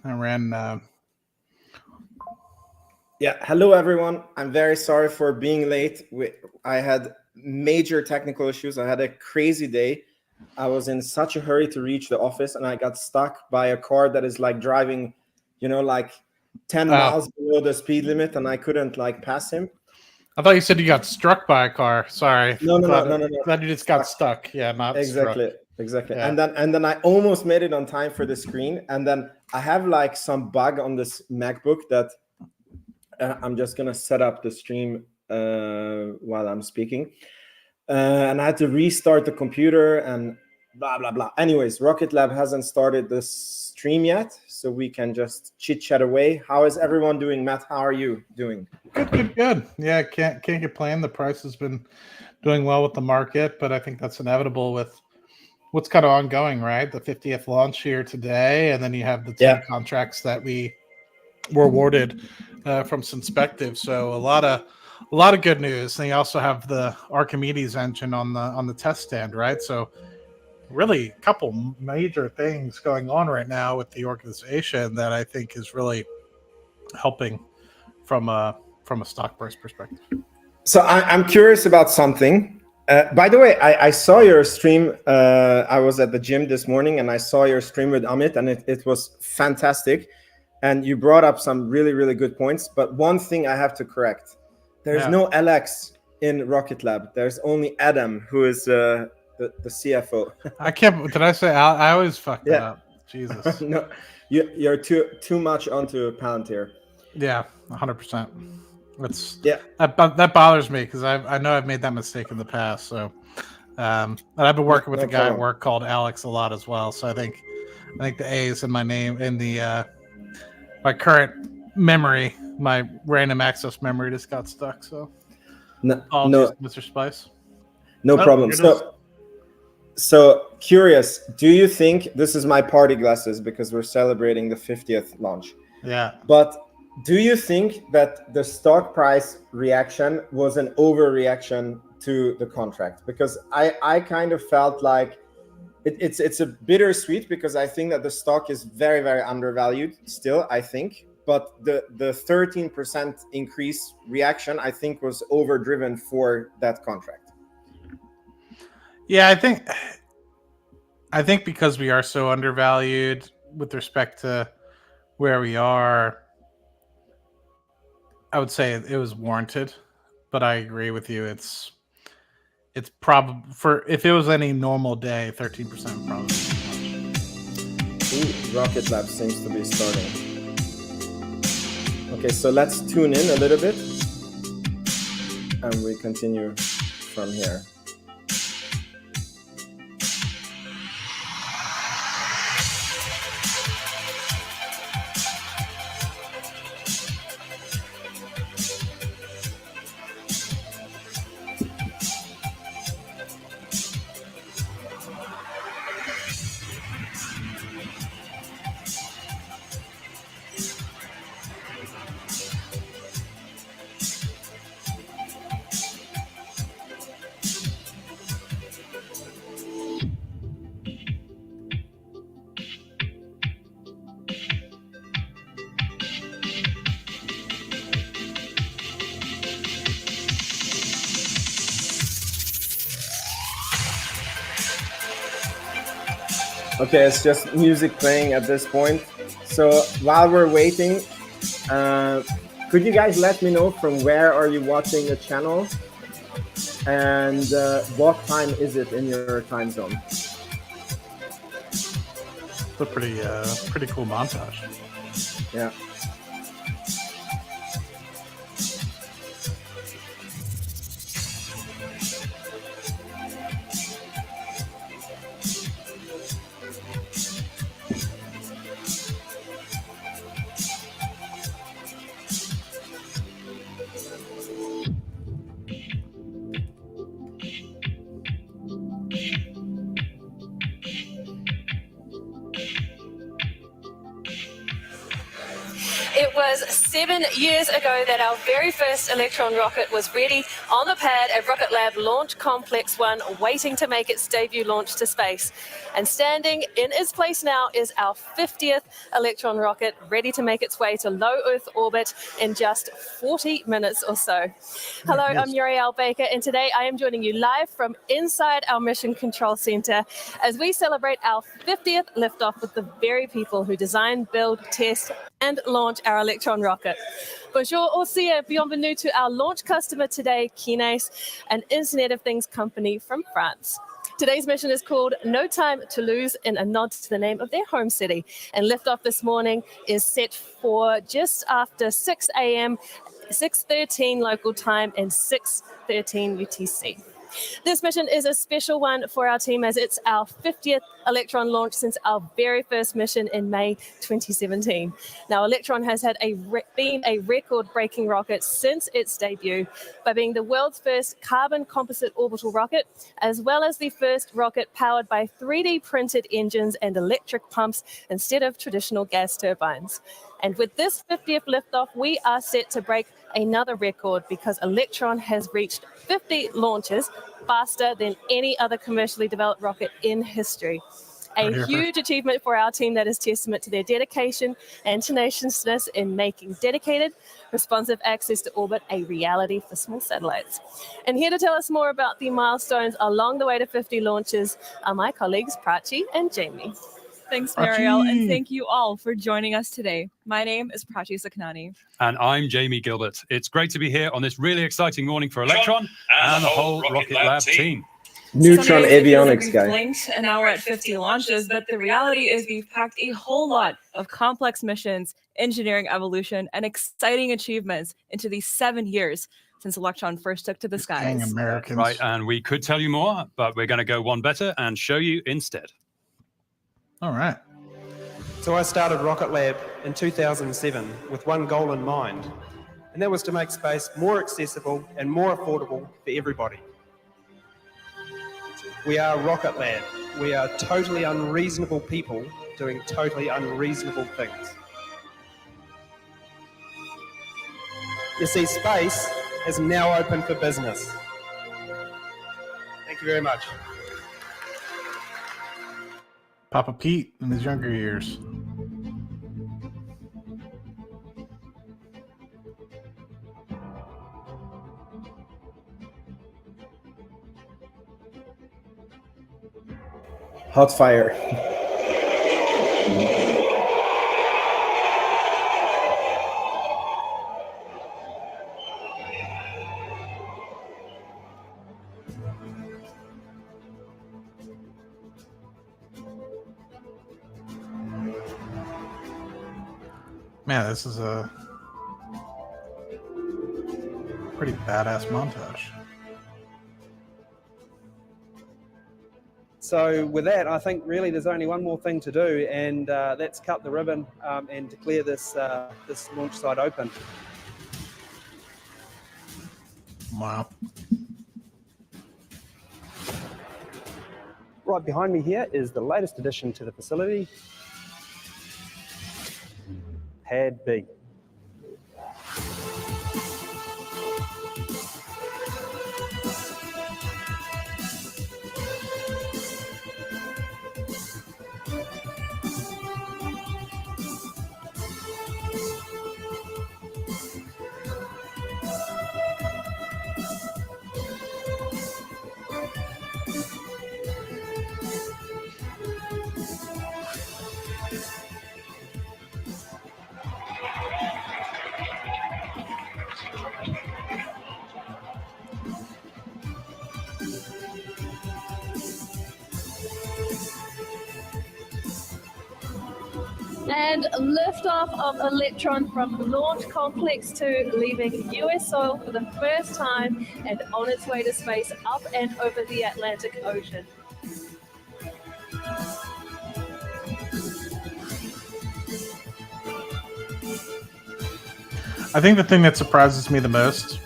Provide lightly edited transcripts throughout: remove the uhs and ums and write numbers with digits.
I ran. Yeah, hello everyone. I'm very sorry for being late. I had major technical issues. I had a crazy day. I was in such a hurry to reach the office, and I got stuck by a car that is like driving, like 10 miles below the speed limit, and I couldn't like pass him. I thought you said you got struck by a car. Sorry. No. Glad you just got stuck. Yeah, not Exactly. struck. Exactly. Yeah. And then I almost made it on time for the screen, and then I have like some bug on this MacBook that I'm just gonna set up the stream while I'm speaking, and I had to restart the computer and blah blah blah. Anyways, Rocket Lab hasn't started the stream yet, so we can just chit chat away. How is everyone doing, Matt? How are you doing? Good. Yeah, can't complain. The price has been doing well with the market, but I think that's inevitable with what's kind of ongoing, right? The 50th launch here today, and then you have the 10 contracts that we were awarded from Synspective. So a lot of good news. And you also have the Archimedes engine on the test stand, right? So really a couple major things going on right now with the organization that I think is really helping from a stock price perspective. So I'm curious about something. By the way, I saw your stream. I was at the gym this morning, and I saw your stream with Amit, and it was fantastic. And you brought up some really, really good points. But one thing I have to correct. There's no Alex in Rocket Lab. There's only Adam, who is the CFO. I can't. Did I say I always fuck that up? Jesus. No, you're too much onto Palantir. Yeah, 100%. That bothers me because I know I've made that mistake in the past. So, and I've been working with a guy at work called Alex a lot as well. So I think the A is in my name in the my current memory, my random access memory just got stuck. So, apologies, Mr. Spice. No problem. So curious, do you think this is my party glasses because we're celebrating the 50th launch? Yeah. But do you think that the stock price reaction was an overreaction to the contract? Because I kind of felt like it's a bittersweet, because I think that the stock is very, very undervalued still, I think. But the 13% increase reaction, I think, was overdriven for that contract. Yeah, I think because we are so undervalued with respect to where we are, I would say it was warranted. But I agree with you. It's probably, for if it was any normal day, 13% probably. Ooh, Rocket Lab seems to be starting. Okay, so let's tune in a little bit, and we continue from here. Okay, it's just music playing at this point. So while we're waiting, could you guys let me know from where are you watching the channel, and what time is it in your time zone? It's a pretty cool montage. Yeah. It was 7 years ago that our very first Electron rocket was ready on the pad at Rocket Lab Launch Complex 1, waiting to make its debut launch to space. And standing in its place now is our 50th Electron rocket, ready to make its way to low Earth orbit in just 40 minutes or so. Hello, I'm Muriel Baker, and today I am joining you live from inside our Mission Control Center as we celebrate our 50th liftoff with the very people who design, build, test, and launch our Electron rocket. Bonjour aussi et bienvenue to our launch customer today, Kines, an Internet of Things company from France. Today's mission is called No Time Toulouse, in a nod to the name of their home city. And liftoff this morning is set for just after 6 a.m., 6:13 local time and 6:13 UTC. This mission is a special one for our team as it's our 50th Electron launch since our very first mission in May 2017. Now, Electron has had been a record-breaking rocket since its debut by being the world's first carbon composite orbital rocket, as well as the first rocket powered by 3D printed engines and electric pumps instead of traditional gas turbines. And with this 50th liftoff, we are set to break another record because Electron has reached 50 launches faster than any other commercially developed rocket in history. A huge achievement for our team that is testament to their dedication and tenaciousness in making dedicated, responsive access to orbit a reality for small satellites. And here to tell us more about the milestones along the way to 50 launches are my colleagues Prachi and Jamie. Thanks, Mariel, and thank you all for joining us today. My name is Prachi Saknani. And I'm Jamie Gilbert. It's great to be here on this really exciting morning for Electron and the whole Rocket Lab team. Neutron avionics guy. Blinked and now we're at 50 launches, but the reality is we've packed a whole lot of complex missions, engineering evolution, and exciting achievements into these 7 years since Electron first took to the skies. Americans. Right, and we could tell you more, but we're going to go one better and show you instead. All right. So I started Rocket Lab in 2007 with one goal in mind, and that was to make space more accessible and more affordable for everybody. We are Rocket Lab. We are totally unreasonable people doing totally unreasonable things. You see, space is now open for business. Thank you very much. Papa Pete in his younger years. Hot fire. Man, this is a pretty badass montage. So with that, I think really there's only one more thing to do, and that's cut the ribbon and declare this this launch site open. Wow. Right behind me here is the latest addition to the facility, Pad B. And liftoff of Electron from Launch Complex 2, leaving US soil for the first time and on its way to space up and over the Atlantic Ocean. I think the thing that surprises me the most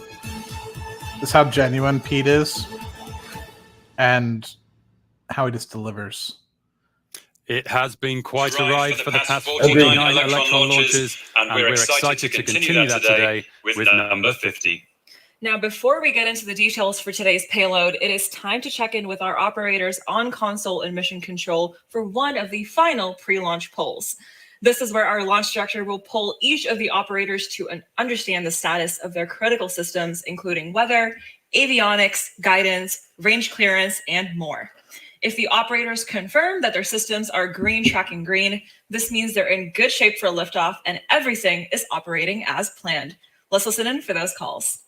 is how genuine Pete is and how he just delivers. It has been quite a ride for the past 49 49 Electron launches, and we're excited to continue that today with number 50. Now, before we get into the details for today's payload, it is time to check in with our operators on console and mission control for one of the final pre-launch polls. This is where our launch director will poll each of the operators to understand the status of their critical systems, including weather, avionics, guidance, range clearance, and more. If the operators confirm that their systems are green, tracking green, this means they're in good shape for liftoff and everything is operating as planned. Let's listen in for those calls.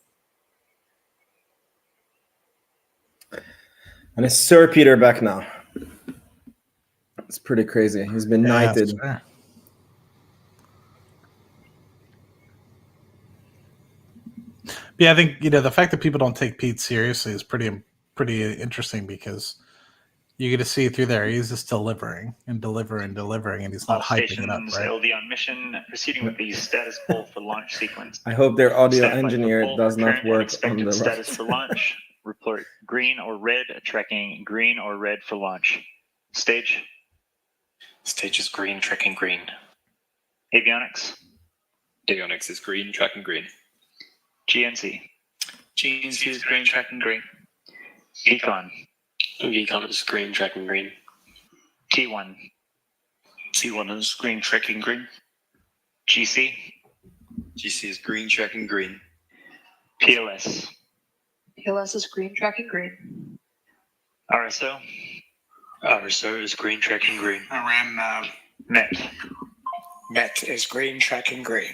And it's Sir Peter Beck now. It's pretty crazy. He's been knighted. Sure. Yeah, I think the fact that people don't take Pete seriously is pretty interesting, because you get to see through there he's just delivering, and he's not hyping it up, right? LD on mission, proceeding with the status poll for launch sequence. I hope their audio Stand by engineer for poll. does not Current and work on expected the status for launch. Report green or red, tracking green or red for launch. Stage. Stage is green, tracking green. Avionics. Avionics is green, tracking green. GNC. GNC is green, tracking green. Econ. Econ is green, tracking green. T1. T1 is green, tracking green. GC. GC is green, tracking green. PLS. PLS is green, tracking green. RSO. RSO is green, tracking green. MET. MET is green, tracking green.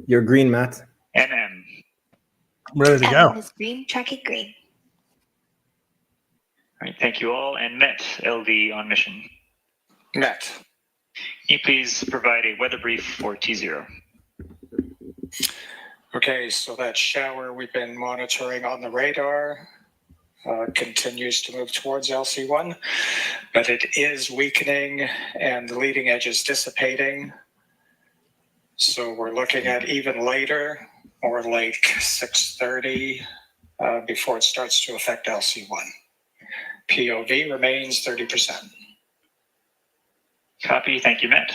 You're green, Matt. NM. Ready to go. Is green, tracking green. All right, thank you all. And MET, LD on mission. MET. Can you please provide a weather brief for T0? Okay, so that shower we've been monitoring on the radar continues to move towards LC1, but it is weakening and the leading edge is dissipating. So we're looking at even later, or like 6:30, before it starts to affect LC1. POV remains 30%. Copy, thank you, Matt.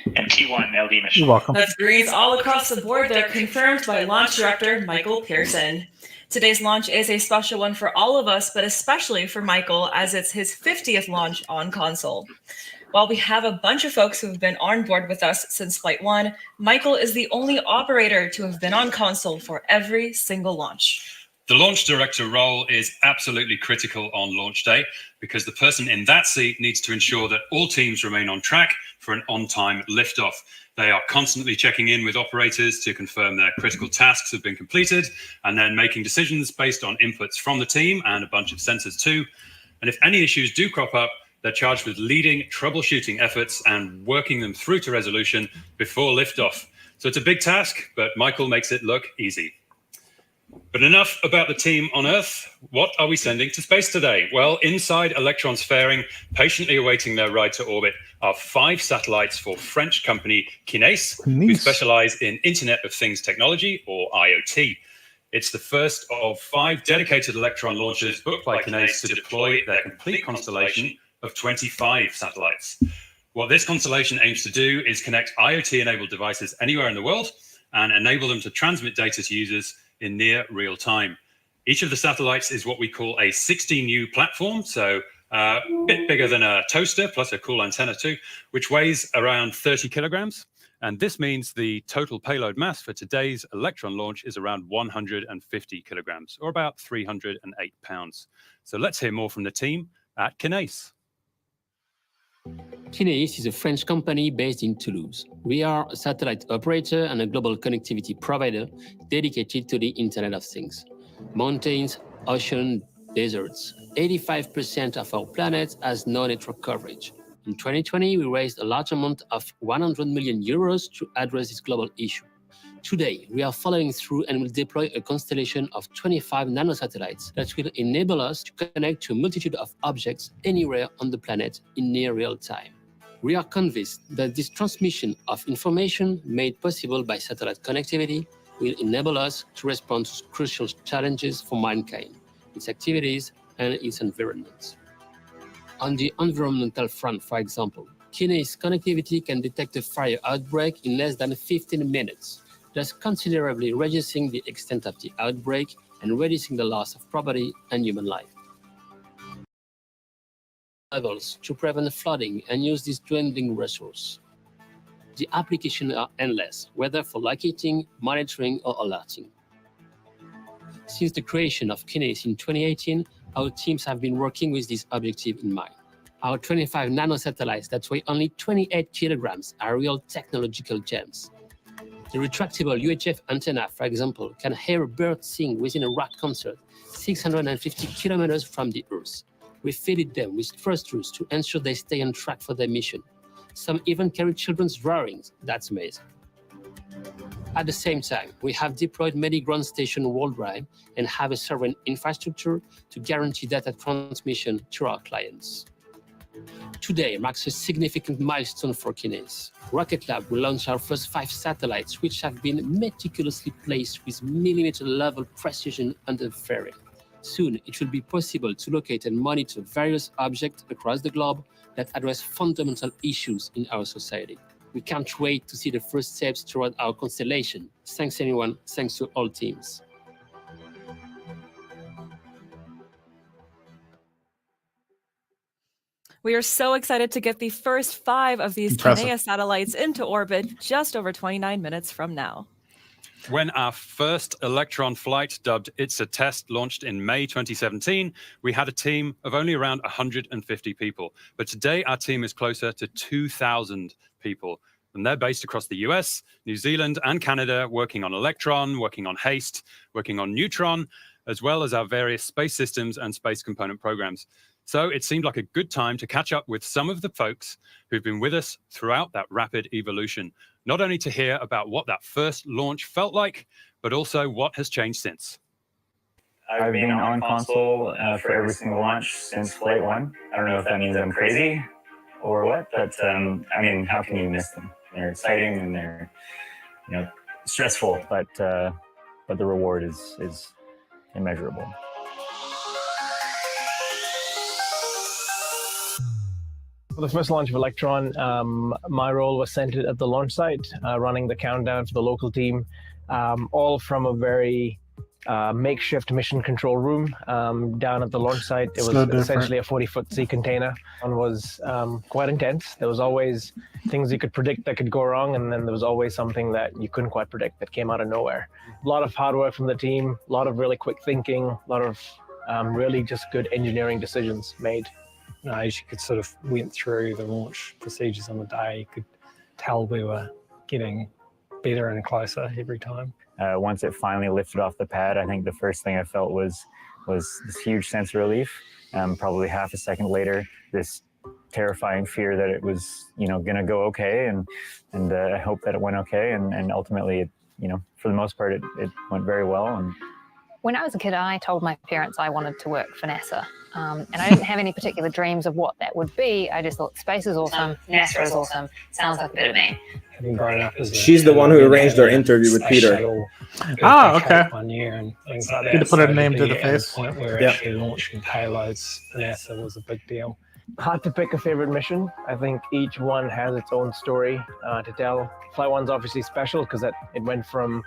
And T1 LD mission. You're welcome. That's greens all across the board. They're confirmed by launch director Michael Pearson. Today's launch is a special one for all of us, but especially for Michael, as it's his 50th launch on console. While we have a bunch of folks who have been on board with us since Flight 1, Michael is the only operator to have been on console for every single launch. The launch director role is absolutely critical on launch day, because the person in that seat needs to ensure that all teams remain on track for an on-time liftoff. They are constantly checking in with operators to confirm their critical tasks have been completed, and then making decisions based on inputs from the team and a bunch of sensors too. And if any issues do crop up, they're charged with leading troubleshooting efforts and working them through to resolution before liftoff. So it's a big task, but Michael makes it look easy. But enough about the team on Earth. What are we sending to space today? Well, inside Electron's fairing, patiently awaiting their ride to orbit, are 5 satellites for French company Kinéis, who specialize in Internet of Things technology, or IoT. It's the first of 5 dedicated Electron launches booked by Kinéis to deploy their complete constellation of 25 satellites. What this constellation aims to do is connect IoT-enabled devices anywhere in the world and enable them to transmit data to users in near real time. Each of the satellites is what we call a 16U platform, so a bit bigger than a toaster, plus a cool antenna too, which weighs around 30 kilograms. And this means the total payload mass for today's Electron launch is around 150 kilograms, or about 308 pounds. So let's hear more from the team at Kinéis. Kinéis is a French company based in Toulouse. We are a satellite operator and a global connectivity provider dedicated to the Internet of Things. Mountains, ocean, deserts. 85% of our planet has no network coverage. In 2020, we raised a large amount of 100 million euros to address this global issue. Today, we are following through and will deploy a constellation of 25 nanosatellites that will enable us to connect to a multitude of objects anywhere on the planet in near real time. We are convinced that this transmission of information made possible by satellite connectivity will enable us to respond to crucial challenges for mankind, its activities, and its environment. On the environmental front, for example, Kineis connectivity can detect a fire outbreak in less than 15 minutes, thus considerably reducing the extent of the outbreak and reducing the loss of property and human life. Levels to prevent flooding and use this dwindling resource. The applications are endless, whether for locating, monitoring, or alerting. Since the creation of Kineis in 2018, our teams have been working with this objective in mind. Our 25 nanosatellites that weigh only 28 kilograms are real technological gems. The retractable UHF antenna, for example, can hear a bird sing within a rock concert 650 kilometers from the Earth. We fitted them with thrusters to ensure they stay on track for their mission. Some even carry children's drawings. That's amazing. At the same time, we have deployed many ground stations worldwide and have a sovereign infrastructure to guarantee data transmission to our clients. Today marks a significant milestone for Kineis. Rocket Lab will launch our first 5 satellites, which have been meticulously placed with millimeter-level precision under fairing. Soon, it will be possible to locate and monitor various objects across the globe that address fundamental issues in our society. We can't wait to see the first steps toward our constellation. Thanks, everyone. Thanks to all teams. We are so excited to get the first 5 of these Kineis satellites into orbit just over 29 minutes from now. When our first Electron flight, dubbed It's a Test, launched in May 2017, we had a team of only around 150 people. But today, our team is closer to 2,000 people. And they're based across the US, New Zealand, and Canada, working on Electron, working on HASTE, working on Neutron, as well as our various space systems and space component programs. So it seemed like a good time to catch up with some of the folks who've been with us throughout that rapid evolution, not only to hear about what that first launch felt like, but also what has changed since. I've been on console for every single launch since Flight 1. I don't know if that means I'm crazy or what, but I mean, how can you miss them? They're exciting and they're, you know, stressful, but the reward is immeasurable. For the first launch of Electron, my role was centered at the launch site, running the countdown for the local team, all from a very makeshift mission control room down at the launch site. It was essentially a 40-foot sea container and was quite intense. There was always things you could predict that could go wrong, and then there was always something that you couldn't quite predict that came out of nowhere. A lot of hard work from the team, a lot of really quick thinking, a lot of really just good engineering decisions made. As you could sort of went through the launch procedures on the day, you could tell we were getting better and closer every time. Once it finally lifted off the pad, I think the first thing I felt was this huge sense of relief. Probably half a second later, this terrifying fear that it was, you know, going to go okay, and I hope that it went okay, and ultimately, it, you know, for the most part, it went very well. And when I was a kid, I told my parents I wanted to work for NASA. And I didn't have any particular dreams of what that would be. I just thought space is awesome, NASA is awesome, sounds like a bit of me. She's the one who arranged our interview with Peter. Ah, okay. 1 year and things like that. Good to put a name to the at the face. point where actually launching payloads for NASA was a big deal. Hard to pick a favorite mission. I think each one has its own story to tell. Flight 1's obviously special because it went from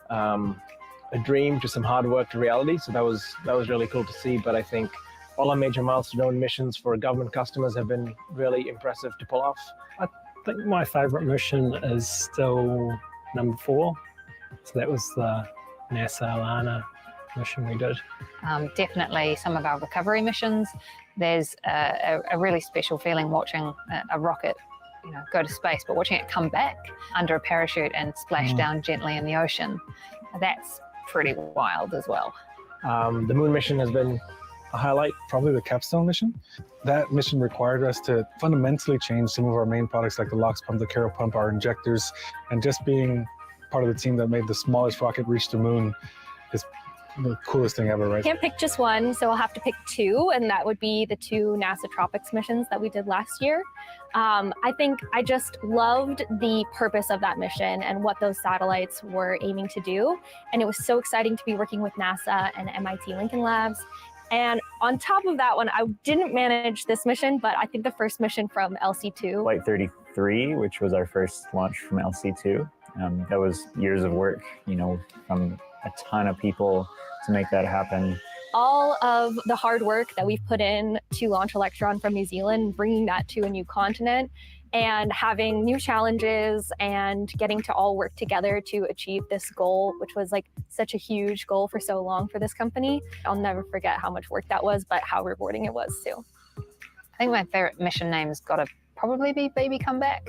a dream to some hard work to reality. So that was really cool to see. But I think all our major milestone missions for government customers have been really impressive to pull off. I think my favorite mission is still number 4. So that was the NASA Alana mission we did. Definitely some of our recovery missions. There's a really special feeling watching a rocket, you know, go to space, but watching it come back under a parachute and splash down gently in the ocean. That's pretty wild as well. The moon mission has been a highlight. Probably the capstone mission. That mission required us to fundamentally change some of our main products like the LOX pump, the Caro pump, our injectors, and just being part of the team that made the smallest rocket reach the moon is the coolest thing ever, right? Can't pick just one, so I'll have to pick 2, and that would be the 2 NASA Tropics missions that we did last year. I think I just loved the purpose of that mission and what those satellites were aiming to do, and it was so exciting to be working with NASA and MIT Lincoln Labs. And On top of that one, I didn't manage this mission, but I think the first mission from LC2. Flight 33, which was our first launch from LC2. That was years of work, from a ton of people to make that happen. All of the hard work that we've put in to launch Electron from New Zealand, bringing that to a new continent, and having new challenges and getting to all work together to achieve this goal, which was like such a huge goal for so long for this company. I'll never forget how much work that was, but how rewarding it was too. I think my favorite mission name's got to probably be Baby Come Back.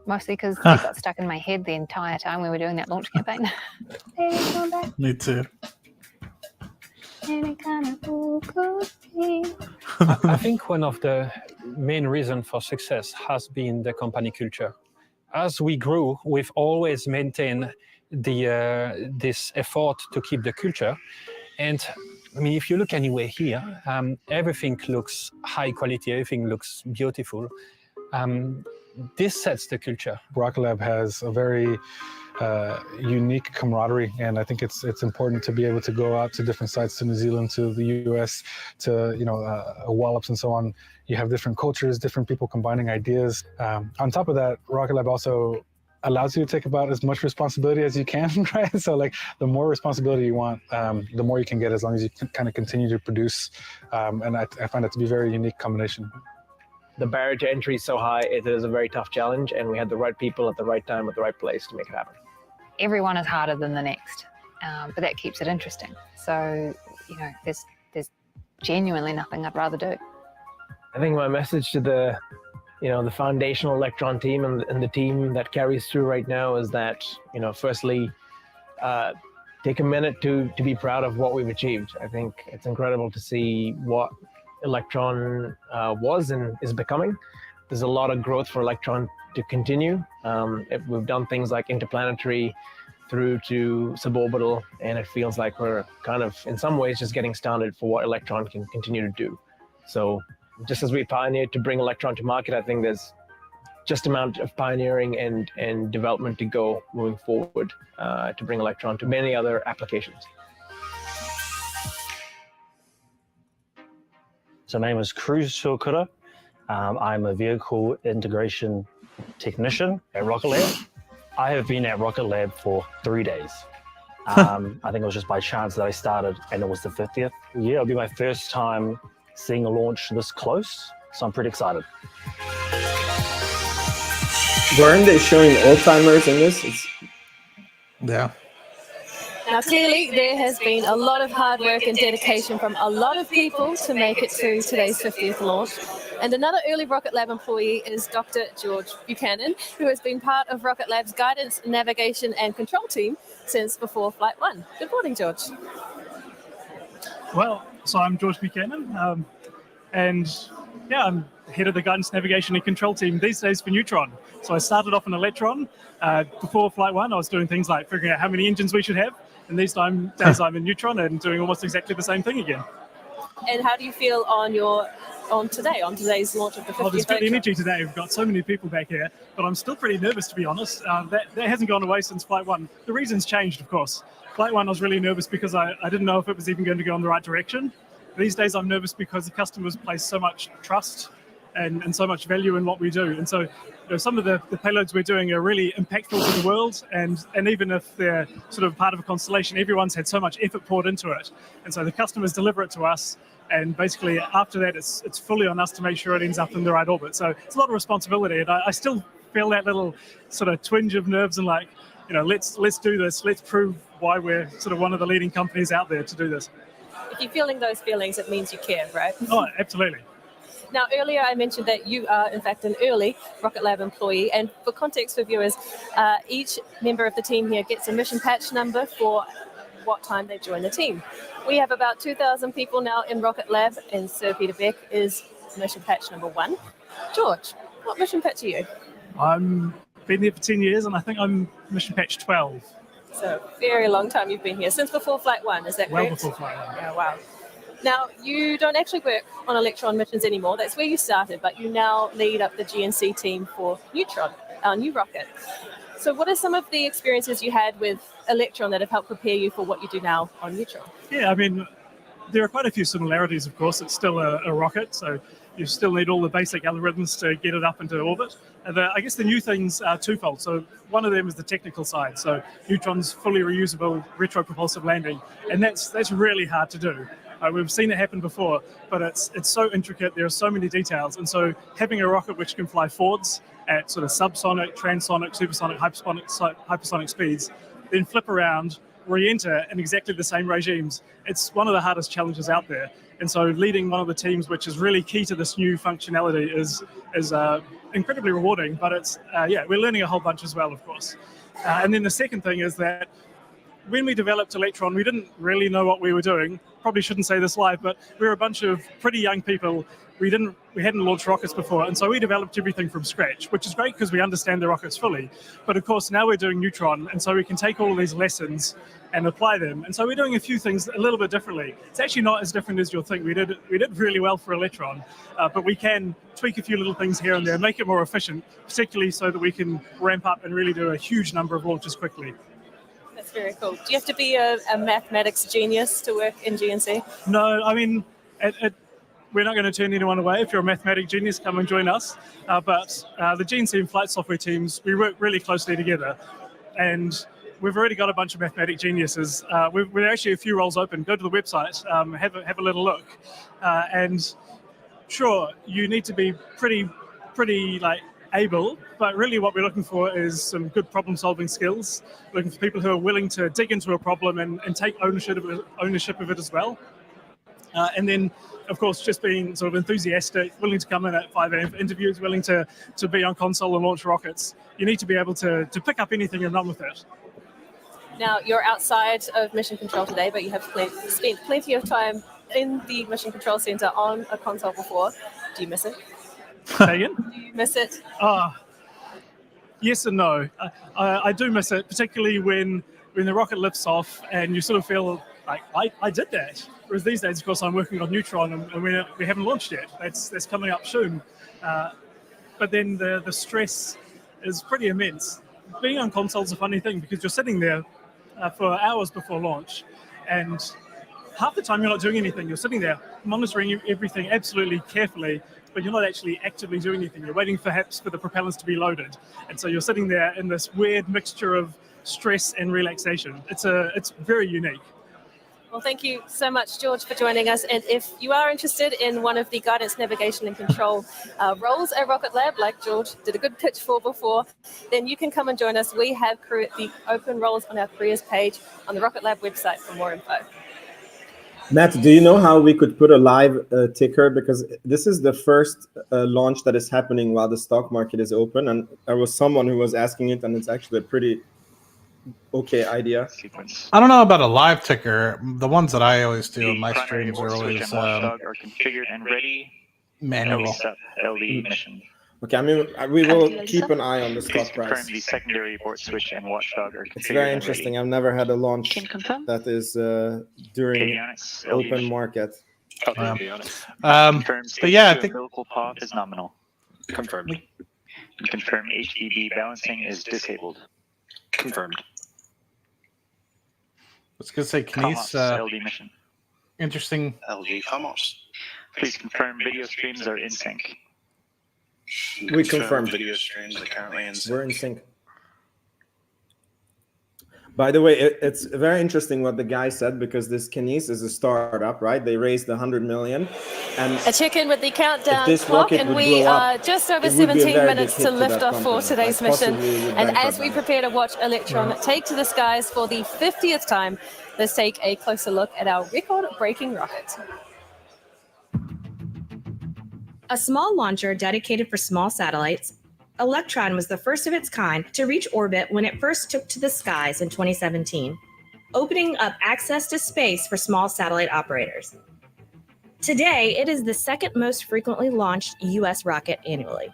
Mostly because it got stuck in my head the entire time we were doing that launch campaign. Baby Come Back. Me too. I think one of the main reasons for success has been the company culture. As we grew, we've always maintained this effort to keep the culture. And I mean, if you look anywhere here, everything looks high quality, everything looks beautiful. This sets the culture. Rocket Lab has a very unique camaraderie, and I think it's important to be able to go out to different sites, to New Zealand, to the US, to Wallops and so on. You have different cultures, different people combining ideas. On top of that, Rocket Lab also allows you to take about as much responsibility as you can, right? So like the more responsibility you want, the more you can get as long as you can kind of continue to produce. And I find that to be a very unique combination. The barrier to entry is so high, it is a very tough challenge, and we had the right people at the right time at the right place to make it happen. Everyone is harder than the next, but that keeps it interesting. So, there's genuinely nothing I'd rather do. I think my message to the foundational Electron team and the team that carries through right now is that, firstly, take a minute to be proud of what we've achieved. I think it's incredible to see what Electron was and is becoming. There's a lot of growth for Electron to continue. We've done things like interplanetary through to suborbital, and it feels like we're kind of, in some ways, just getting started for what Electron can continue to do. So just as we pioneered to bring Electron to market, I think there's just amount of pioneering and development to go moving forward to bring Electron to many other applications. So my name is Cruz Shokura. I'm a vehicle integration technician at Rocket Lab. I have been at Rocket Lab for 3 days. I think it was just by chance that I started, and it was the 50th. Yeah, it'll be my first time seeing a launch this close, so I'm pretty excited. Weren't they showing old-timers in this? Yeah. Now, clearly, there has been a lot of hard work and dedication from a lot of people to make it to today's 50th launch. And another early Rocket Lab employee is Dr. George Buchanan, who has been part of Rocket Lab's guidance, navigation, and control team since before Flight 1. Good morning, George. Well, so I'm George Buchanan, and I'm head of the guidance, navigation, and control team these days for Neutron. So I started off in Electron. Before Flight 1, I was doing things like figuring out how many engines we should have. And these days I'm in Neutron and doing almost exactly the same thing again. And how do you feel on today's launch of the 50th? Oh, there's good Electron? energy today. We've got so many people back here, but I'm still pretty nervous, to be honest. That hasn't gone away since Flight 1. The reasons changed, of course. Flight 1, I was really nervous because I didn't know if it was even going to go in the right direction. These days I'm nervous because the customers place so much trust and so much value in what we do. And so some of the payloads we're doing are really impactful to the world, and even if they're sort of part of a constellation, everyone's had so much effort poured into it. And so the customers deliver it to us, and basically after that it's fully on us to make sure it ends up in the right orbit. So it's a lot of responsibility, and I still feel that little sort of twinge of nerves and like, let's do this, let's prove why we're sort of one of the leading companies out there to do this. If you're feeling those feelings, it means you care, right? Oh, absolutely. Now, earlier I mentioned that you are, in fact, an early Rocket Lab employee. And for context for viewers, each member of the team here gets a mission patch number for what time they join the team. We have about 2,000 people now in Rocket Lab, and Sir Peter Beck is mission patch number 1. George, what mission patch are you? I'm been here for 10 years, and I think I'm mission patch 12. So, very long time you've been here, since before Flight 1, is that correct? Well before Flight 1. Yeah, wow. Now, you don't actually work on Electron missions anymore. That's where you started, but you now lead up the GNC team for Neutron, our new rocket. So what are some of the experiences you had with Electron that have helped prepare you for what you do now on Neutron? Yeah, I mean, there are quite a few similarities, of course. It's still a rocket, so you still need all the basic algorithms to get it up into orbit. And I guess the new things are twofold. So one of them is the technical side. So Neutron's fully reusable retropropulsive landing, and that's really hard to do. We've seen it happen before, but it's so intricate. There are so many details, and so having a rocket which can fly forwards at sort of subsonic, transonic, supersonic, hypersonic speeds, then flip around, re-enter in exactly the same regimes, it's one of the hardest challenges out there. And so leading one of the teams, which is really key to this new functionality, is incredibly rewarding. But it's we're learning a whole bunch as well, of course. And then the second thing is that when we developed Electron, we didn't really know what we were doing. Probably shouldn't say this live, but we were a bunch of pretty young people. We hadn't launched rockets before, and so we developed everything from scratch, which is great because we understand the rockets fully. But of course, now we're doing Neutron, and so we can take all of these lessons and apply them. And so we're doing a few things a little bit differently. It's actually not as different as you'll think. We did really well for Electron, but we can tweak a few little things here and there, make it more efficient, particularly so that we can ramp up and really do a huge number of launches quickly. That's very cool. Do you have to be a mathematics genius to work in GNC? No, I mean, we're not going to turn anyone away. If you're a mathematic genius, come and join us. But the GNC and flight software teams, we work really closely together. And we've already got a bunch of mathematic geniuses. We're actually a few roles open. Go to the website, have a little look. And sure, you need to be pretty able, but really what we're looking for is some good problem-solving skills, looking for people who are willing to dig into a problem and take ownership of it as well. And then, of course, just being sort of enthusiastic, willing to come in at 5 a.m. for interviews, willing to be on console and launch rockets. You need to be able to pick up anything and run with it. Now, you're outside of Mission Control today, but you have spent plenty of time in the Mission Control Center on a console before. Do you miss it? Say again? Do you miss it? Yes and no. I do miss it, particularly when the rocket lifts off and you sort of feel like, I did that. Whereas these days, of course, I'm working on Neutron and we haven't launched yet. That's coming up soon. But then the stress is pretty immense. Being on console is a funny thing because you're sitting there for hours before launch, and half the time you're not doing anything. You're sitting there monitoring everything absolutely carefully, but you're not actually actively doing anything. You're waiting perhaps for the propellants to be loaded. And so you're sitting there in this weird mixture of stress and relaxation. It's very unique. Well, thank you so much, George, for joining us. And if you are interested in one of the guidance, navigation, and control roles at Rocket Lab, like George did a good pitch for before, then you can come and join us. We have the open roles on our careers page on the Rocket Lab website for more info. Matt, do you know how we could put a live ticker? Because this is the first launch that is happening while the stock market is open. And there was someone who was asking it, and it's actually a pretty okay idea. I don't know about a live ticker. The ones that I always do in my Primary streams are abort switch always and watchdog are configured and ready. manual. LD mission. Okay, I mean, we will keep an eye on the stock Confirm price. the secondary abort swwitch and watchdog are configured. It's very and interesting. ready. I've never had a launch that is during Avionics, LD open mission. market. Confirm but yeah, I stage 2 think umbilical path is nominal. Confirmed. Confirm HDB balancing is disabled. Confirmed. I was going to say, Comos, Knies, LD mission. interesting. LG Comos. Please confirm video streams are in sync. We confirmed. Video streams are currently in sync. We're in sync. By the way, it's very interesting what the guy said, because this Knies is a startup, right? They raised 100 million. And A check-in with the countdown this clock, rocket and would we blow up, are just over it would be a 17 very big minutes hit to to lift that off for company. today's Like, mission. possibly would And bankrupt as we them. prepare to watch Electron take to the skies for the 50th time, let's take a closer look at our record-breaking rocket. A small launcher dedicated for small satellites, Electron was the first of its kind to reach orbit when it first took to the skies in 2017, opening up access to space for small satellite operators. Today, it is the second most frequently launched U.S. rocket annually.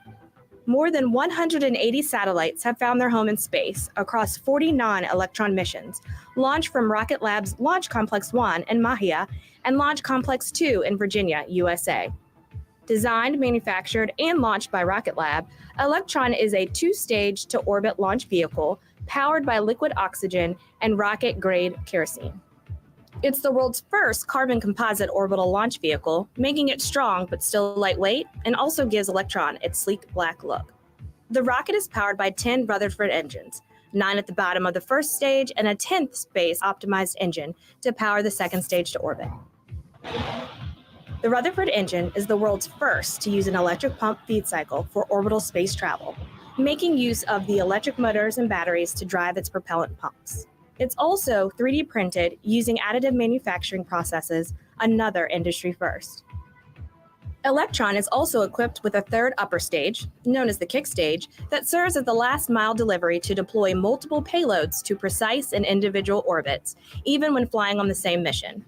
More than 180 satellites have found their home in space across 40 non-Electron missions, launched from Rocket Lab's Launch Complex 1 in Mahia and Launch Complex 2 in Virginia, USA. Designed, manufactured, and launched by Rocket Lab, Electron is a two-stage to orbit launch vehicle powered by liquid oxygen and rocket-grade kerosene. It's the world's first carbon composite orbital launch vehicle, making it strong but still lightweight, and also gives Electron its sleek black look. The rocket is powered by 10 Rutherford engines, 9 at the bottom of the first stage and a 10th space-optimized engine to power the second stage to orbit. The Rutherford engine is the world's first to use an electric pump feed cycle for orbital space travel, making use of the electric motors and batteries to drive its propellant pumps. It's also 3D printed using additive manufacturing processes, another industry first. Electron is also equipped with a third upper stage, known as the kick stage, that serves as the last mile delivery to deploy multiple payloads to precise and individual orbits, even when flying on the same mission.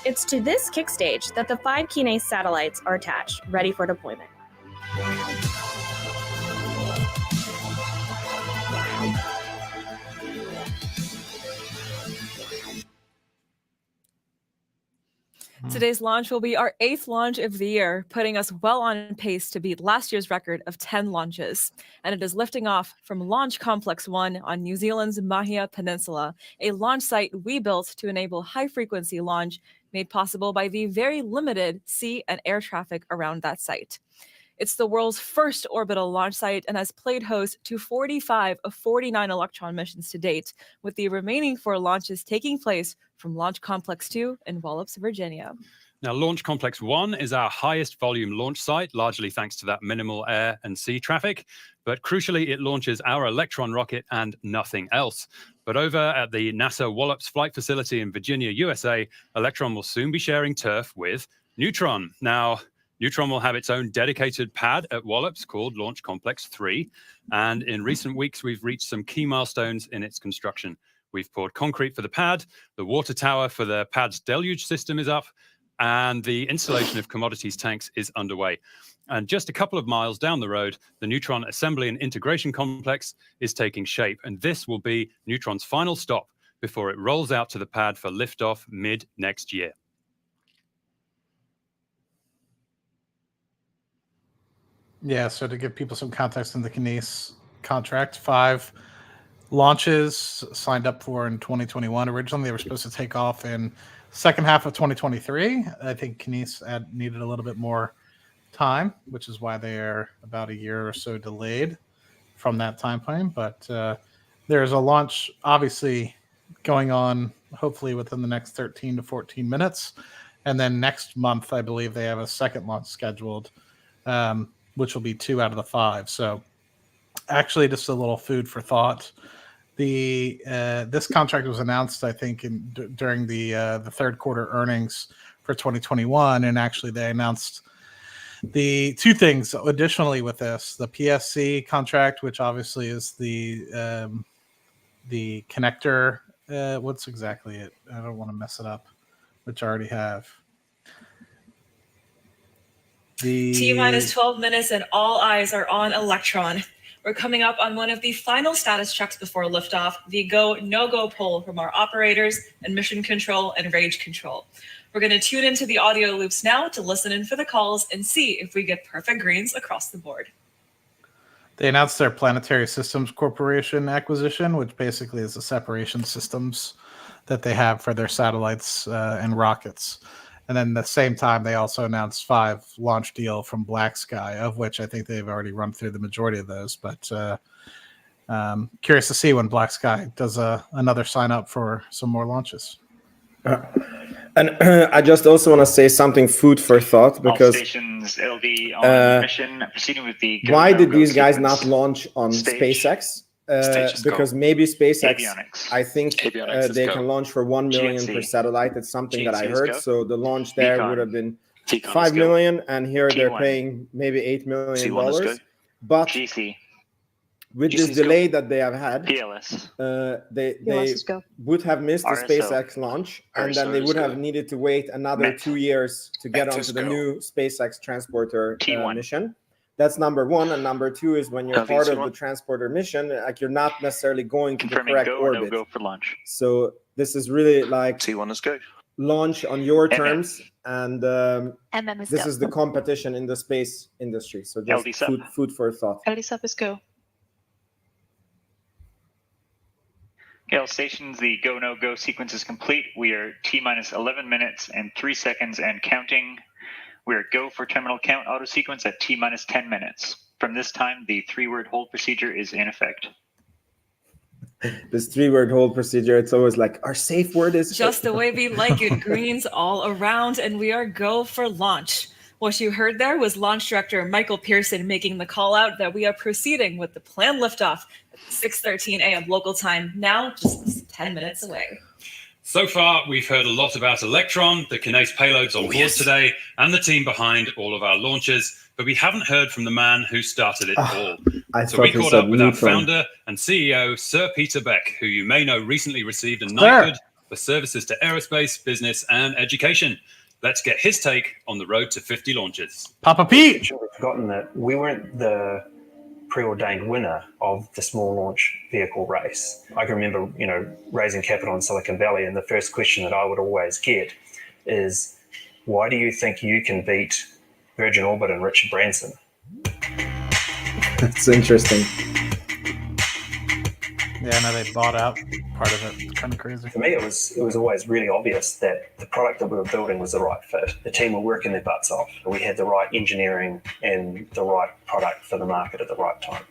It's to this kick stage that the 5 Kinase satellites are attached, ready for deployment. Today's launch will be our 8th launch of the year, putting us well on pace to beat last year's record of 10 launches. And it is lifting off from Launch Complex 1 on New Zealand's Mahia Peninsula, a launch site we built to enable high-frequency launch made possible by the very limited sea and air traffic around that site. It's the world's first orbital launch site and has played host to 45 of 49 Electron missions to date, with the remaining 4 launches taking place from Launch Complex 2 in Wallops, Virginia. Now, Launch Complex 1 is our highest volume launch site, largely thanks to that minimal air and sea traffic. But crucially, it launches our Electron rocket and nothing else. But over at the NASA Wallops Flight Facility in Virginia, USA, Electron will soon be sharing turf with Neutron. Now, Neutron will have its own dedicated pad at Wallops called Launch Complex 3. And in recent weeks, we've reached some key milestones in its construction. We've poured concrete for the pad, the water tower for the pad's deluge system is up, and the installation of commodities tanks is underway. And just a couple of miles down the road, the Neutron Assembly and Integration Complex is taking shape. And this will be Neutron's final stop before it rolls out to the pad for liftoff mid next year. Yeah, so to give people some context in the Kinase contract, 5 launches signed up for in 2021. Originally, they were supposed to take off in second half of 2023. I think Kinase needed a little bit more time, which is why they are about a year or so delayed from that time frame. But there's a launch obviously going on, hopefully within the next 13 to 14 minutes. And then next month, I believe they have a second launch scheduled, which will be 2 out of the 5. So actually just a little food for thought. This contract was announced, I think, during the third quarter earnings for 2021, and actually they announced the 2 things additionally with this: the PSC contract, which obviously is the connector. What's exactly it? I don't want to mess it up, which I already have. T-minus 12 minutes and all eyes are on Electron. We're coming up on one of the final status checks before liftoff, the go, no-go poll from our operators and mission control and rage control. We're going to tune into the audio loops now to listen in for the calls and see if we get perfect greens across the board. They announced their Planetary Systems Corporation acquisition, which basically is the separation systems that they have for their satellites and rockets. And then at the same time, they also announced 5 launch deal from Black Sky, of which I think they've already run through the majority of those. But curious to see when Black Sky does another sign up for some more launches. And I just also want to say something food for thought, because all stations LV on mission proceeding with the why did these guys not launch on SpaceX? Because maybe SpaceX, Avionics. I think they can launch for 1 million GNC. per satellite. It's something that I GNC is heard. go. So the launch there T-Con. would have been T-Con 5 is go. million, and here they're T1. paying maybe $8 million. T1 is go. But GC. with GC this is go. delay that they have had, PLS. they is go. would have missed the RSO. SpaceX launch, and then they would have needed to wait another Met. 2 years to get Met onto is the go. new SpaceX transporter T1. mission. That's number 1, and number 2 is when you're LV part of C1. the transporter mission, like you're not necessarily going to the Confirming correct go or orbit. no go for launch. So this is really like T1 is go. launch on your MM. terms, and MM is this go. is the competition in the space industry. So just LD sub. food for thought. LD sub is go. Okay, all stations, the go, no, go sequence is complete. We are T-minus 11 minutes and 3 seconds and counting. We are go for terminal count auto sequence at T-minus 10 minutes. From this time, the 3-word hold procedure is in effect. This 3-word hold procedure, it's always like, our safe word is... Just the way we like it. Greens all around, and we are go for launch. What you heard there was Launch Director Michael Pearson making the call out that we are proceeding with the planned liftoff at 6:13 a.m. local time, now just 10 minutes away. So far, we've heard a lot about Electron, the Kinesis payloads on board today, and the team behind all of our launches, but we haven't heard from the man who started it all. So we caught up with our founder and CEO, Sir Peter Beck, who you may know recently received a knighthood for services to aerospace, business, and education. Let's get his take on the road to 50 launches. Papa Pete! We've forgotten that we weren't the preordained winner of the small launch vehicle race. I can remember, raising capital in Silicon Valley, and the first question that I would always get is, why do you think you can beat Virgin Orbit and Richard Branson? That's interesting. Yeah, no, they bought out part of it. It's kind of crazy. For me, it was always really obvious that the product that we were building was the right fit. The team were working their butts off. We had the right engineering and the right product for the market at the right time.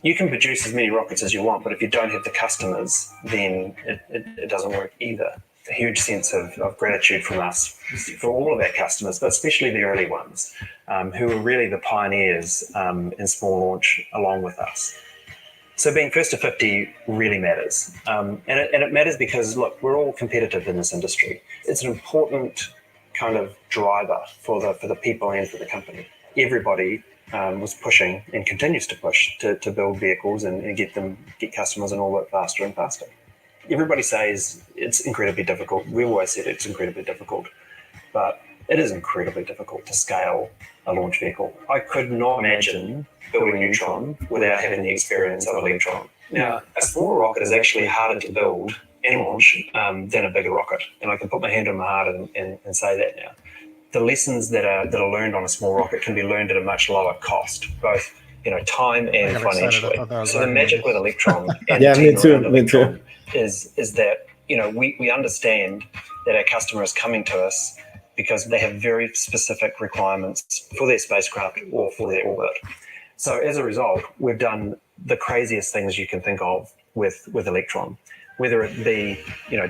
You can produce as many rockets as you want, but if you don't have the customers, then it doesn't work either. A huge sense of gratitude from us for all of our customers, but especially the early ones, who were really the pioneers in small launch along with us. So being first to 50 really matters. And it matters because, look, we're all competitive in this industry. It's an important kind of driver for the people and for the company. Everybody was pushing and continues to push to build vehicles and get customers in orbit faster and faster. Everybody says it's incredibly difficult. We always said it's incredibly difficult, but it is incredibly difficult to scale a launch vehicle. I could not imagine building Neutron without having the experience of Electron. Now, a smaller rocket is actually harder to build and launch than a bigger rocket, and I can put my hand on my heart and say that now. The lessons that are learned on a small rocket can be learned at a much lower cost, both time and financially. So the magic with Electron and me too. Is that we understand that our customer is coming to us because they have very specific requirements for their spacecraft or for their orbit. So as a result, we've done the craziest things you can think of with Electron, whether it be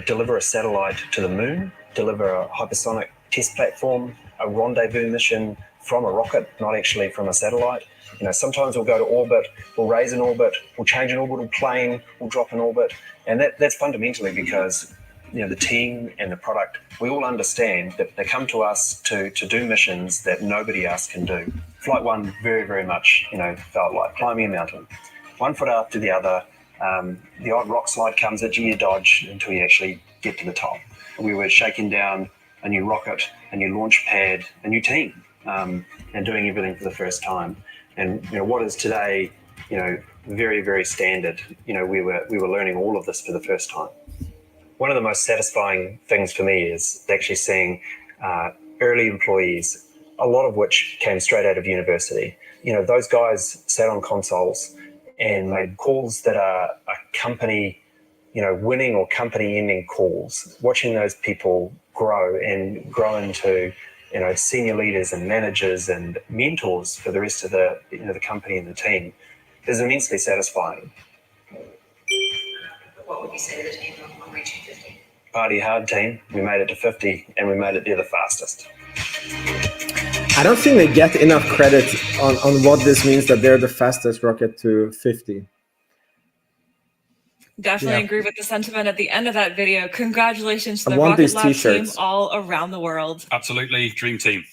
deliver a satellite to the moon, deliver a hypersonic test platform, a rendezvous mission from a rocket, not actually from a satellite. Sometimes we'll go to orbit, we'll raise an orbit, we'll change an orbital plane, we'll drop an orbit, and that's fundamentally because the team and the product, we all understand that they come to us to do missions that nobody else can do. Flight 1 very, very much, felt like climbing a mountain. One foot after the other, the odd rock slide comes at you, you dodge until you actually get to the top. We were shaking down a new rocket, a new launch pad, a new team, and doing everything for the first time. And what is today, very, very standard, we were learning all of this for the first time. One of the most satisfying things for me is actually seeing early employees, a lot of which came straight out of university. Those guys sat on consoles and made calls that are company, winning or company-ending calls. Watching those people grow into, senior leaders and managers and mentors for the rest of the company and the team is immensely satisfying. What would you say to the team on reaching 50? Party hard, team. We made it to 50 and we made it there the fastest. I don't think they get enough credit on what this means, that they're the fastest rocket to 50. Definitely agree with the sentiment at the end of that video. Congratulations to the Rocket Lab team all around the world. Absolutely, dream team.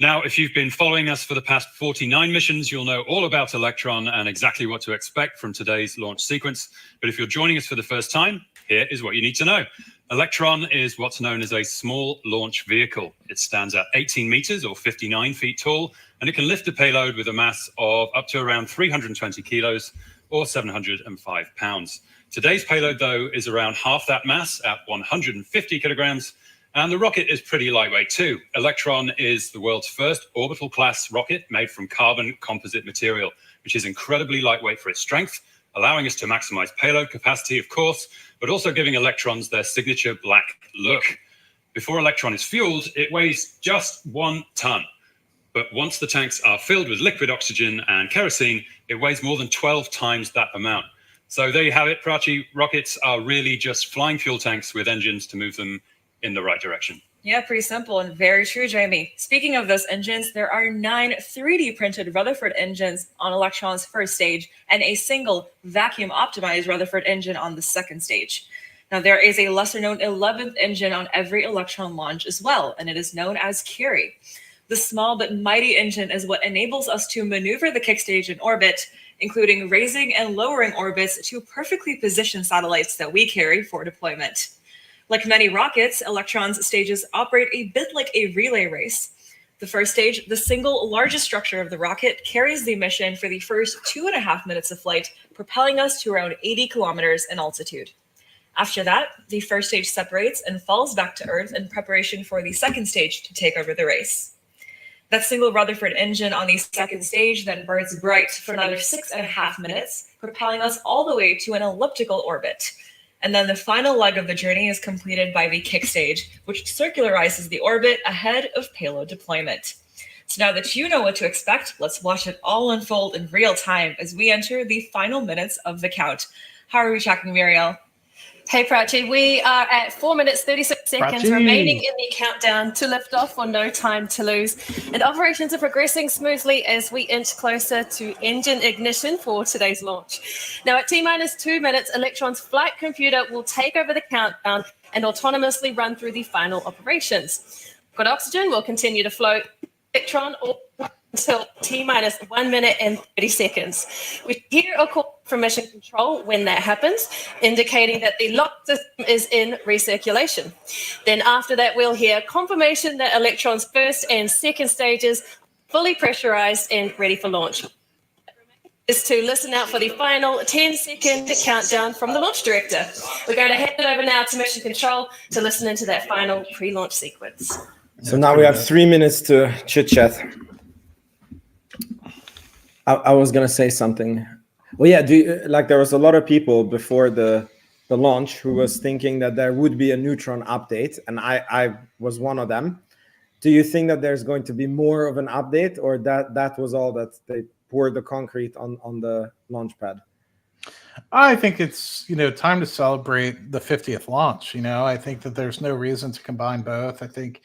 Now, if you've been following us for the past 49 missions, you'll know all about Electron and exactly what to expect from today's launch sequence. But if you're joining us for the first time, here is what you need to know. Electron is what's known as a small launch vehicle. It stands at 18 meters or 59 feet tall, and it can lift a payload with a mass of up to around 320 kilos or 705 pounds. Today's payload, though, is around half that mass at 150 kilograms, and the rocket is pretty lightweight too. Electron is the world's first orbital class rocket made from carbon composite material, which is incredibly lightweight for its strength allowing us to maximize payload capacity, of course, but also giving Electrons their signature black look. Before Electron is fueled, it weighs just 1 ton. But once the tanks are filled with liquid oxygen and kerosene, it weighs more than 12 times that amount. So there you have it, Prachi. Rockets are really just flying fuel tanks with engines to move them in the right direction. Yeah, pretty simple and very true, Jamie. Speaking of those engines, there are 9 3D printed Rutherford engines on Electron's first stage and a single vacuum optimized Rutherford engine on the second stage. Now, there is a lesser known 11th engine on every Electron launch as well, and it is known as Curie. The small but mighty engine is what enables us to maneuver the kick stage in orbit, including raising and lowering orbits to perfectly position satellites that we carry for deployment. Like many rockets, Electron's stages operate a bit like a relay race. The first stage, the single largest structure of the rocket, carries the mission for the first 2.5 minutes of flight, propelling us to around 80 kilometers in altitude. After that, the first stage separates and falls back to Earth in preparation for the second stage to take over the race. That single Rutherford engine on the second stage then burns bright for another 6.5 minutes, propelling us all the way to an elliptical orbit. And then the final leg of the journey is completed by the kick stage, which circularizes the orbit ahead of payload deployment. So now that you know what to expect, let's watch it all unfold in real time as we enter the final minutes of the count. How are we tracking, Muriel? Hey, Prachi, we are at 4 minutes, 36 seconds Prachi. remaining in the countdown to liftoff for No Time to Lose. And operations are progressing smoothly as we inch closer to engine ignition for today's launch. Now, at T-minus 2 minutes, Electron's flight computer will take over the countdown and autonomously run through the final operations. Good oxygen will continue to float Electron until T-minus 1 minute and 30 seconds. We hear a call from mission control when that happens, indicating that the lock system is in recirculation. Then after that, we'll hear confirmation that Electron's first and second stages fully pressurized and ready for launch. Is to listen out for the final 10-second countdown from the launch director. We're going to hand it over now to mission control to listen into that final pre-launch sequence. So now we have 3 minutes to chit chat. I was gonna say something. Well, yeah. There was a lot of people before the launch who was thinking that there would be a Neutron update, and I was one of them. Do you think that there's going to be more of an update, or that was all that they poured the concrete on the launch pad? I think it's time to celebrate the 50th launch. I think that there's no reason to combine both. I think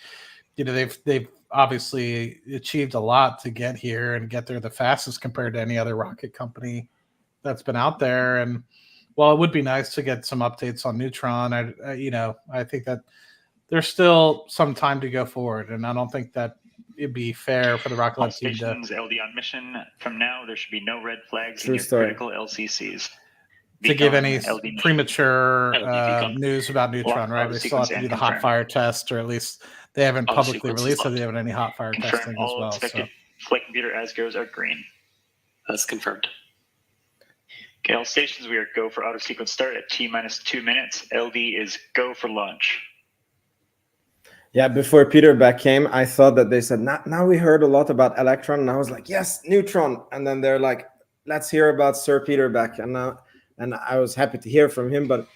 they've obviously achieved a lot to get here and get there the fastest compared to any other rocket company that's been out there. And while it would be nice to get some updates on Neutron, I think that there's still some time to go forward, and I don't think that it'd be fair for the Rocket Lab team to. Stations LD on mission. From now, there should be no red flags True in your story. critical LCCs. To give Beacon, any LD mission. premature LD beacon. news about Neutron, Lock right? auto They still have to sequence do the and hot confirm. fire test, or at least they haven't Auto publicly sequence is released that locked. they haven't any hot fire Confirm testing as all well. expected So flight computer ASGOs are green. That's confirmed. Okay, all stations, we are go for auto sequence start at T-minus 2 minutes. LD is go for launch. Yeah, before Peter Beck came, I thought that they said, now we heard a lot about Electron, and I was like, yes, Neutron. And then they're like, let's hear about Sir Peter Beck. And I was happy to hear from him, but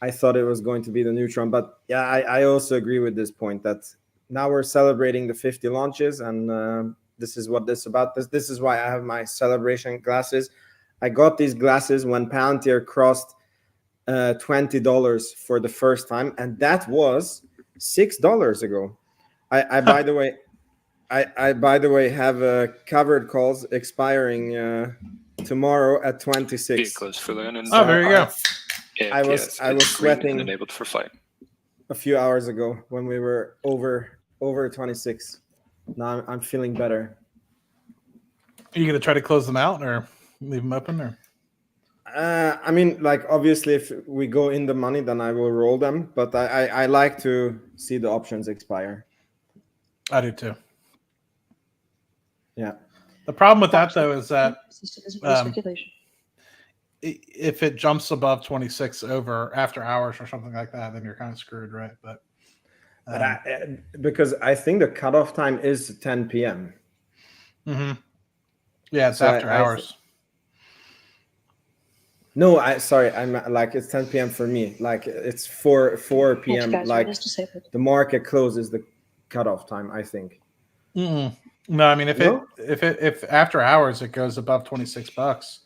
I thought it was going to be the Neutron. But yeah, I also agree with this point that now we're celebrating the 50 launches, and this is what this is about. This is why I have my celebration glasses. I got these glasses when Palantir crossed $20 for the first time, and that was $6 ago. I by the way, I by the way have covered calls expiring tomorrow at 26. Vehicles fully in. oh, there you go. I was sweating enabled for flight. a few hours ago when we were over 26. Now I'm feeling better. Are you going to try to close them out or leave them open? Or I mean, like, obviously, if we go in the money, then I will roll them. But I like to see the options expire. I do too. Yeah. The problem with that, though, is that if it jumps above 26 over after hours or something like that, then you're kind of screwed, right? But because I think the cutoff time is 10 p.m. Mm-hmm. Yeah, it's So after hours. No, I'm like it's 10 p.m. for me. Like it's 4 p.m. Like the market closes the cutoff time, I think. No, I mean if after hours it goes above $26,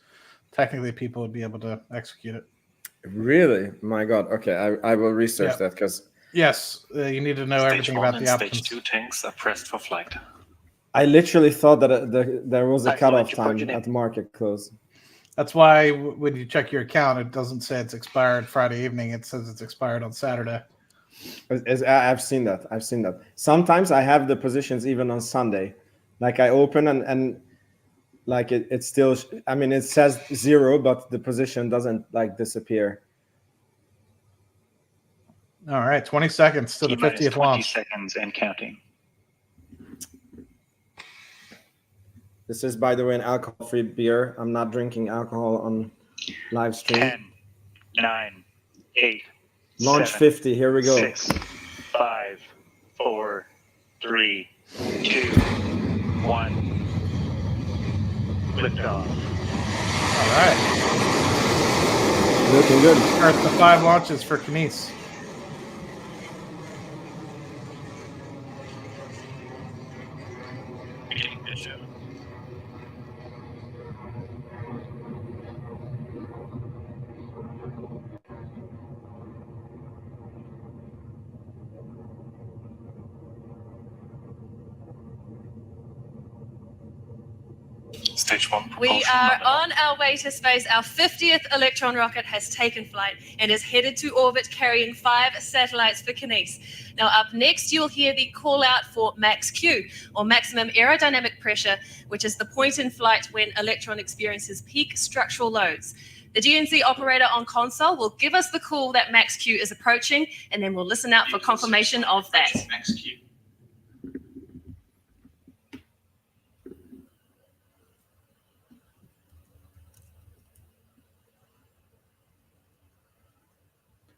technically people would be able to execute it. Really? My God. Okay, I will research that because yes, you need to know everything about the options. Stage 2 tanks are pressed for flight. I literally thought that there was a cutoff time at the market close. That's why when you check your account, it doesn't say it's expired Friday evening. It says it's expired on Saturday. I've seen that. Sometimes I have the positions even on Sunday. Like I open and like it's still, I mean, it says 0, but the position doesn't like disappear. All right, 20 seconds to the 50th 20 launch. seconds and counting. This is, by the way, an alcohol-free beer. I'm not drinking alcohol on live stream. 10, 9, 8. Launch 7, 50. Here we go. 6, 5, 4, 3, 2, 1. Liftoff. All right. Looking good. Start the 5 launches for Knies. Stage 1. We are on our way to space. Our 50th Electron rocket has taken flight and is headed to orbit carrying 5 satellites for Knies. Now up next, you'll hear the call out for max Q, or maximum aerodynamic pressure, which is the point in flight when Electron experiences peak structural loads. The GNC operator on console will give us the call that max Q is approaching, and then we'll listen out for confirmation of that. Max Q.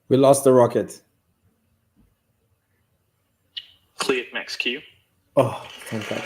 We lost the rocket. Cleared max Q. Oh, thank God.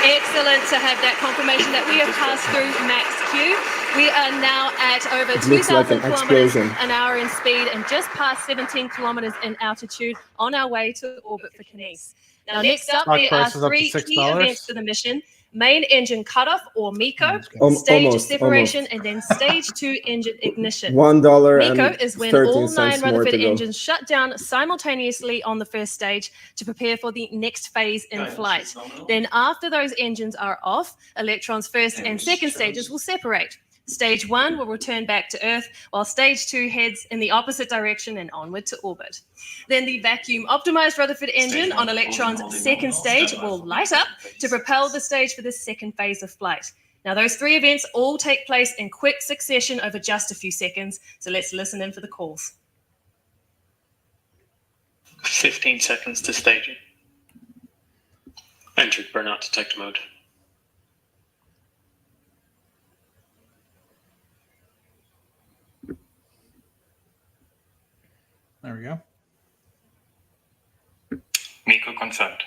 Excellent to have that confirmation that we have passed through max Q. We are now at over It looks like 2,000 an kilometers explosion. an hour in speed and just past 17 kilometers in altitude on our way to orbit for Knies. Now, next up, Stock there are price is up to 3 key $6. events for the mission. Main engine cutoff, or MECO, Almost, stage separation, almost. and then stage 2 engine ignition. $1 MECO and is when 13 all 9 cents more Rutherford to go. engines shut down simultaneously on the first stage to prepare for the next phase in flight. Then after those engines are off, Electron's first and second stages will separate. Stage 1 will return back to Earth, while stage 2 heads in the opposite direction and onward to orbit. Then the vacuum-optimized Rutherford engine on Electron's second stage will light up to propel the stage for the second phase of flight. Now, those 3 events all take place in quick succession over just a few seconds, so let's listen in for the calls. 15 seconds to staging. Entered burnout detector mode. There we go. MECO confirmed.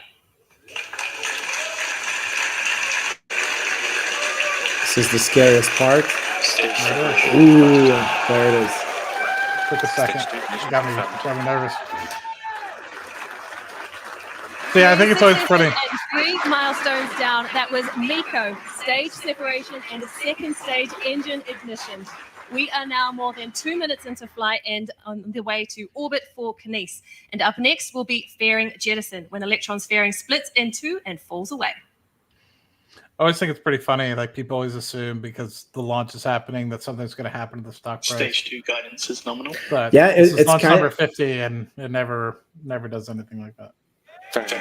This is the scariest part. Ooh, there it is. Took a second. Got me nervous. So yeah, I think it's always funny. And 3 milestones down, that was MECO, stage separation, and a second stage engine ignition. We are now more than 2 minutes into flight and on the way to orbit for Knies. And up next will be fairing jettison, when Electron's fairing splits in 2 and falls away. I always think it's pretty funny. Like people always assume because the launch is happening that something's going to happen to the stock price. Stage 2 guidance is nominal. But yeah, this is it's launch kind number of 50, and it never does anything like that. Yeah, And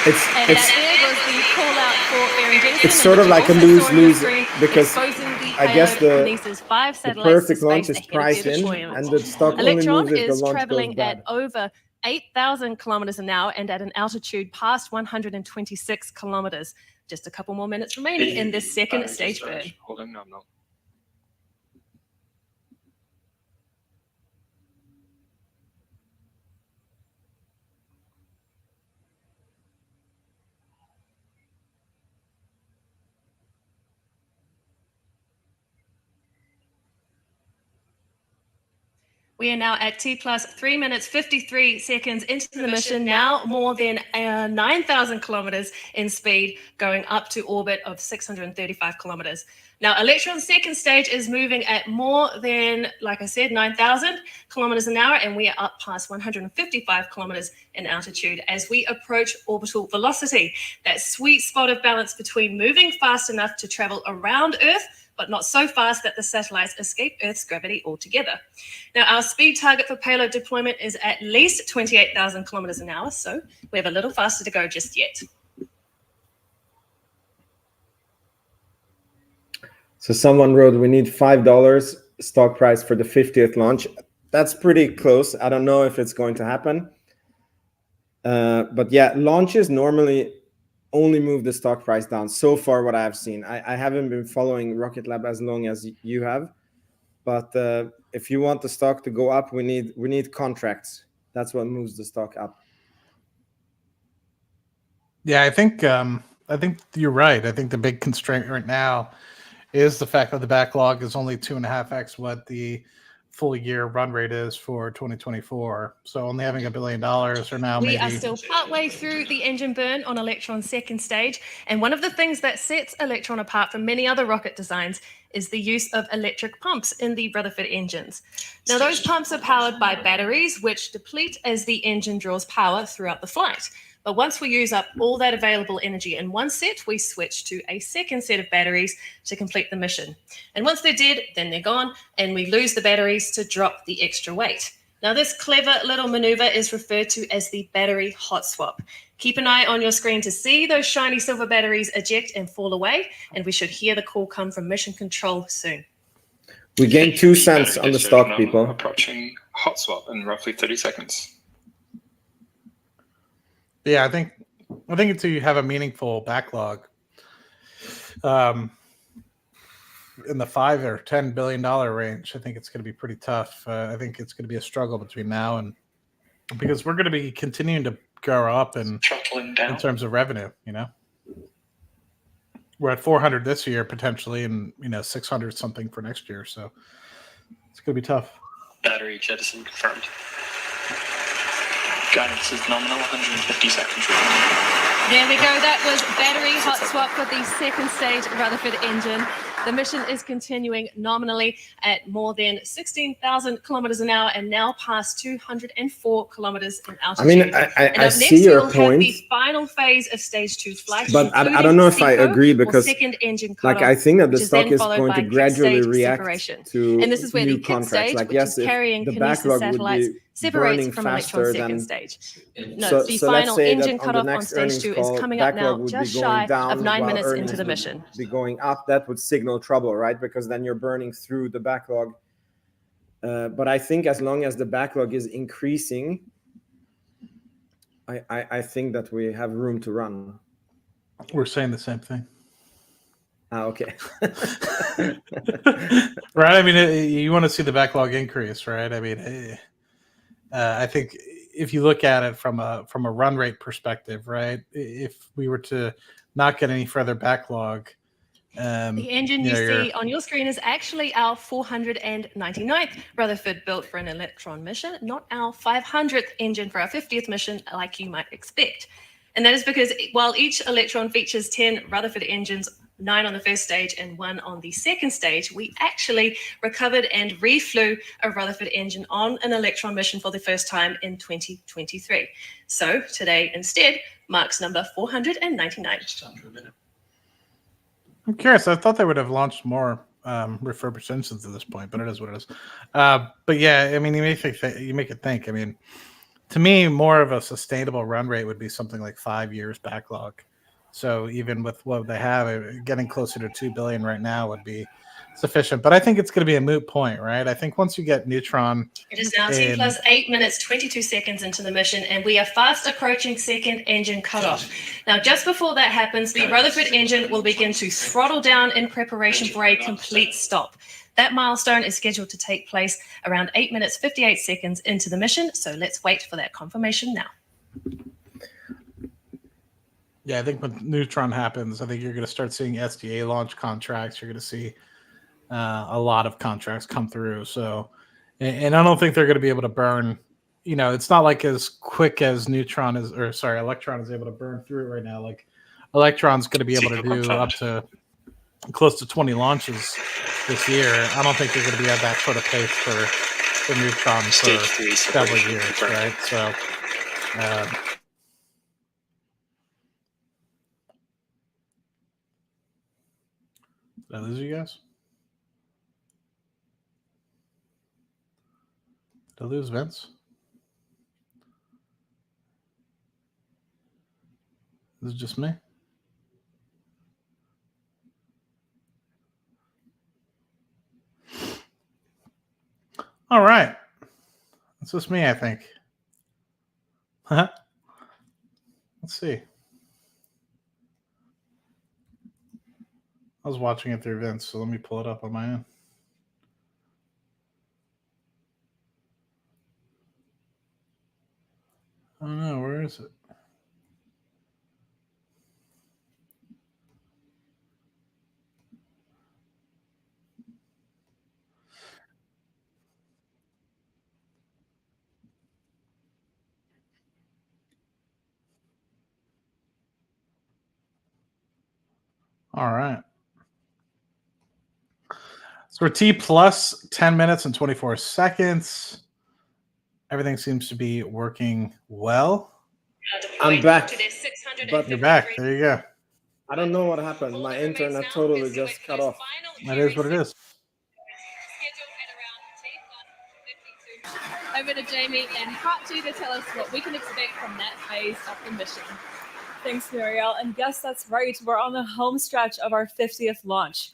it's that was the call out for fairing jettison. it's sort of and like a you also saw lose-lose your screen because exposing the I guess payload the, of Knies' 5 the satellites to perfect launch space is ahead of priced their in, deployment. and the stock only Electron moves if the is launch goes traveling bad. at over 8,000 kilometers an hour and at an altitude past 126 kilometers. Just a couple more minutes remaining in this second stage burn. Hold on, no. We are now at T plus 3 minutes 53 seconds into the mission, now more than 9,000 kilometers in speed, going up to orbit of 635 kilometers. Now, Electron's second stage is moving at more than, like I said, 9,000 kilometers an hour, and we are up past 155 kilometers in altitude as we approach orbital velocity, that sweet spot of balance between moving fast enough to travel around Earth, but not so fast that the satellites escape Earth's gravity altogether. Now, our speed target for payload deployment is at least 28,000 kilometers an hour, so we have a little faster to go just yet. So someone wrote, we need $5 stock price for the 50th launch. That's pretty close. I don't know if it's going to happen. But yeah, launches normally only move the stock price down. So far, what I've seen, I haven't been following Rocket Lab as long as you have. But if you want the stock to go up, we need contracts. That's what moves the stock up. Yeah, I think you're right. I think the big constraint right now is the fact that the backlog is only 2.5x what the full year run rate is for 2024. So only having $1 billion or now We maybe. are still partway through the engine burn on Electron's second stage. And one of the things that sets Electron apart from many other rocket designs is the use of electric pumps in the Rutherford engines. Now, those pumps are powered by batteries, which deplete as the engine draws power throughout the flight. But once we use up all that available energy in one set, we switch to a second set of batteries to complete the mission. And once they're dead, then they're gone, and we lose the batteries to drop the extra weight. Now, this clever little maneuver is referred to as the battery hot swap. Keep an eye on your screen to see those shiny silver batteries eject and fall away, and we should hear the call come from mission control soon. We gained 2 cents on the stock, people. Approaching hot swap in roughly 30 seconds. Yeah, I think until you have a meaningful backlog, in the $5 or $10 billion range, I think it's going to be pretty tough. I think it's going to be a struggle between now and because we're going to be continuing to grow up in terms of revenue. You know, we're at 400 this year potentially, and 600 something for next year. So it's going to be tough. Battery jettison confirmed. Guidance is nominal, 150 seconds remaining. There we go. That was battery hot swap for the second stage Rutherford engine. The mission is continuing nominally at more than 16,000 kilometers an hour and now past 204 kilometers in altitude. I mean, I see your point. The final phase of stage 2 flight, but I don't know if I agree because, second engine like, I think that the stock is going to gradually react to and this is where new the kit contracts. stage, like, which yes, is carrying the kinesis backlog satellites, would be separates burning from faster Electron's than second stage. No, the final engine cutoff on stage 2 is coming up now, just shy of 9 minutes into the mission. Be going up, that would signal trouble, right? Because then you're burning through the backlog. But I think as long as the backlog is increasing, I think that we have room to run. We're saying the same thing. Okay. Right. I mean, you want to see the backlog increase, right? I mean, I think if you look at it from a run rate perspective, right? If we were to not get any further backlog, the engine you see on your screen is actually our 499th Rutherford built for an Electron mission, not our 500th engine for our 50th mission, like you might expect. And that is because while each Electron features 10 Rutherford engines, 9 on the first stage and 1 on the second stage, we actually recovered and reflew a Rutherford engine on an Electron mission for the first time in 2023. So today instead marks number 499. I'm curious. I thought they would have launched more refurbished engines at this point, but it is what it is. But yeah, I mean, you make it think. I mean, to me, more of a sustainable run rate would be something like 5 years backlog. So even with what they have, getting closer to 2 billion right now would be sufficient. But I think it's going to be a moot point, right? I think once you get Neutron, it is now T plus 8 minutes 22 seconds into the mission, and we are fast approaching second engine cutoff. Now, just before that happens, the Rutherford engine will begin to throttle down in preparation for a complete stop. That milestone is scheduled to take place around 8 minutes 58 seconds into the mission. So let's wait for that confirmation now. Yeah, I think when Neutron happens, I think you're going to start seeing SDA launch contracts. You're going to see a lot of contracts come through. So And I don't think they're going to be able to burn. You know, it's not like as quick as Electron is able to burn through it right now. Like Electron's going to be able to do up to close to 20 launches this year. I don't think they're going to be at that sort of pace for Neutron for several years, right? So, did I lose you guys? Did I lose Vince? Is it just me? All right. It's just me, I think. Let's see. I was watching it through Vince, so let me pull it up on my end. I don't know. Where is it? All right. So we're T plus 10 minutes and 24 seconds. Everything seems to be working well. I'm back. But You're back. There you go. I don't know what happened. My internet totally just cut off. That is what it is. Over to Jamie and part 2 to tell us what we can expect from that phase of the mission. Thanks, Muriel. And yes, that's right. We're on the home stretch of our 50th launch.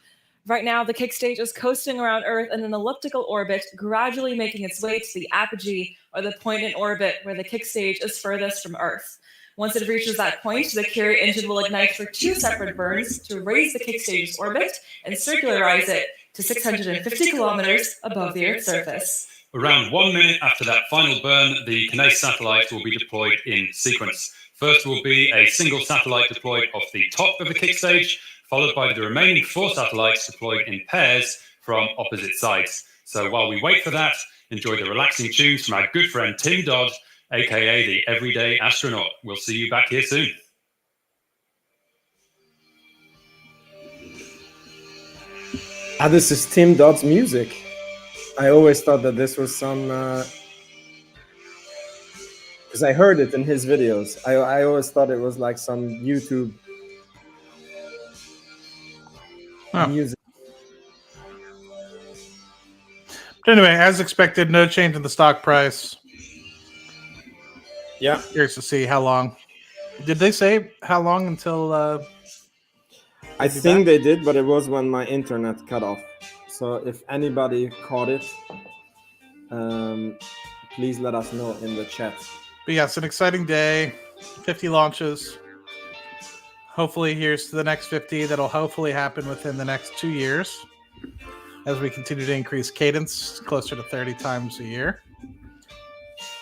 Right now, the kick stage is coasting around Earth in an elliptical orbit, gradually making its way to the apogee, or the point in orbit where the kick stage is furthest from Earth. Once it reaches that point, the carrier engine will ignite for 2 separate burns to raise the kick stage's orbit and circularize it to 650 kilometers above the Earth's surface. Around 1 minute after that final burn, the Kinéis satellites will be deployed in sequence. First will be a single satellite deployed off the top of the kick stage, followed by the remaining 4 satellites deployed in pairs from opposite sides. So while we wait for that, enjoy the relaxing tunes from our good friend Tim Dodd, aka the Everyday Astronaut. We'll see you back here soon. This is Tim Dodd's music. I always thought that this was some... because I heard it in his videos. I always thought it was like some YouTube music. But anyway, as expected, no change in the stock price. Yeah. Curious to see how long. Did they say how long until... I think they did, but it was when my internet cut off. So if anybody caught it, please let us know in the chat. But yeah, it's an exciting day. 50 launches. Hopefully here's to the next 50. That'll hopefully happen within the next 2 years as we continue to increase cadence closer to 30 times a year.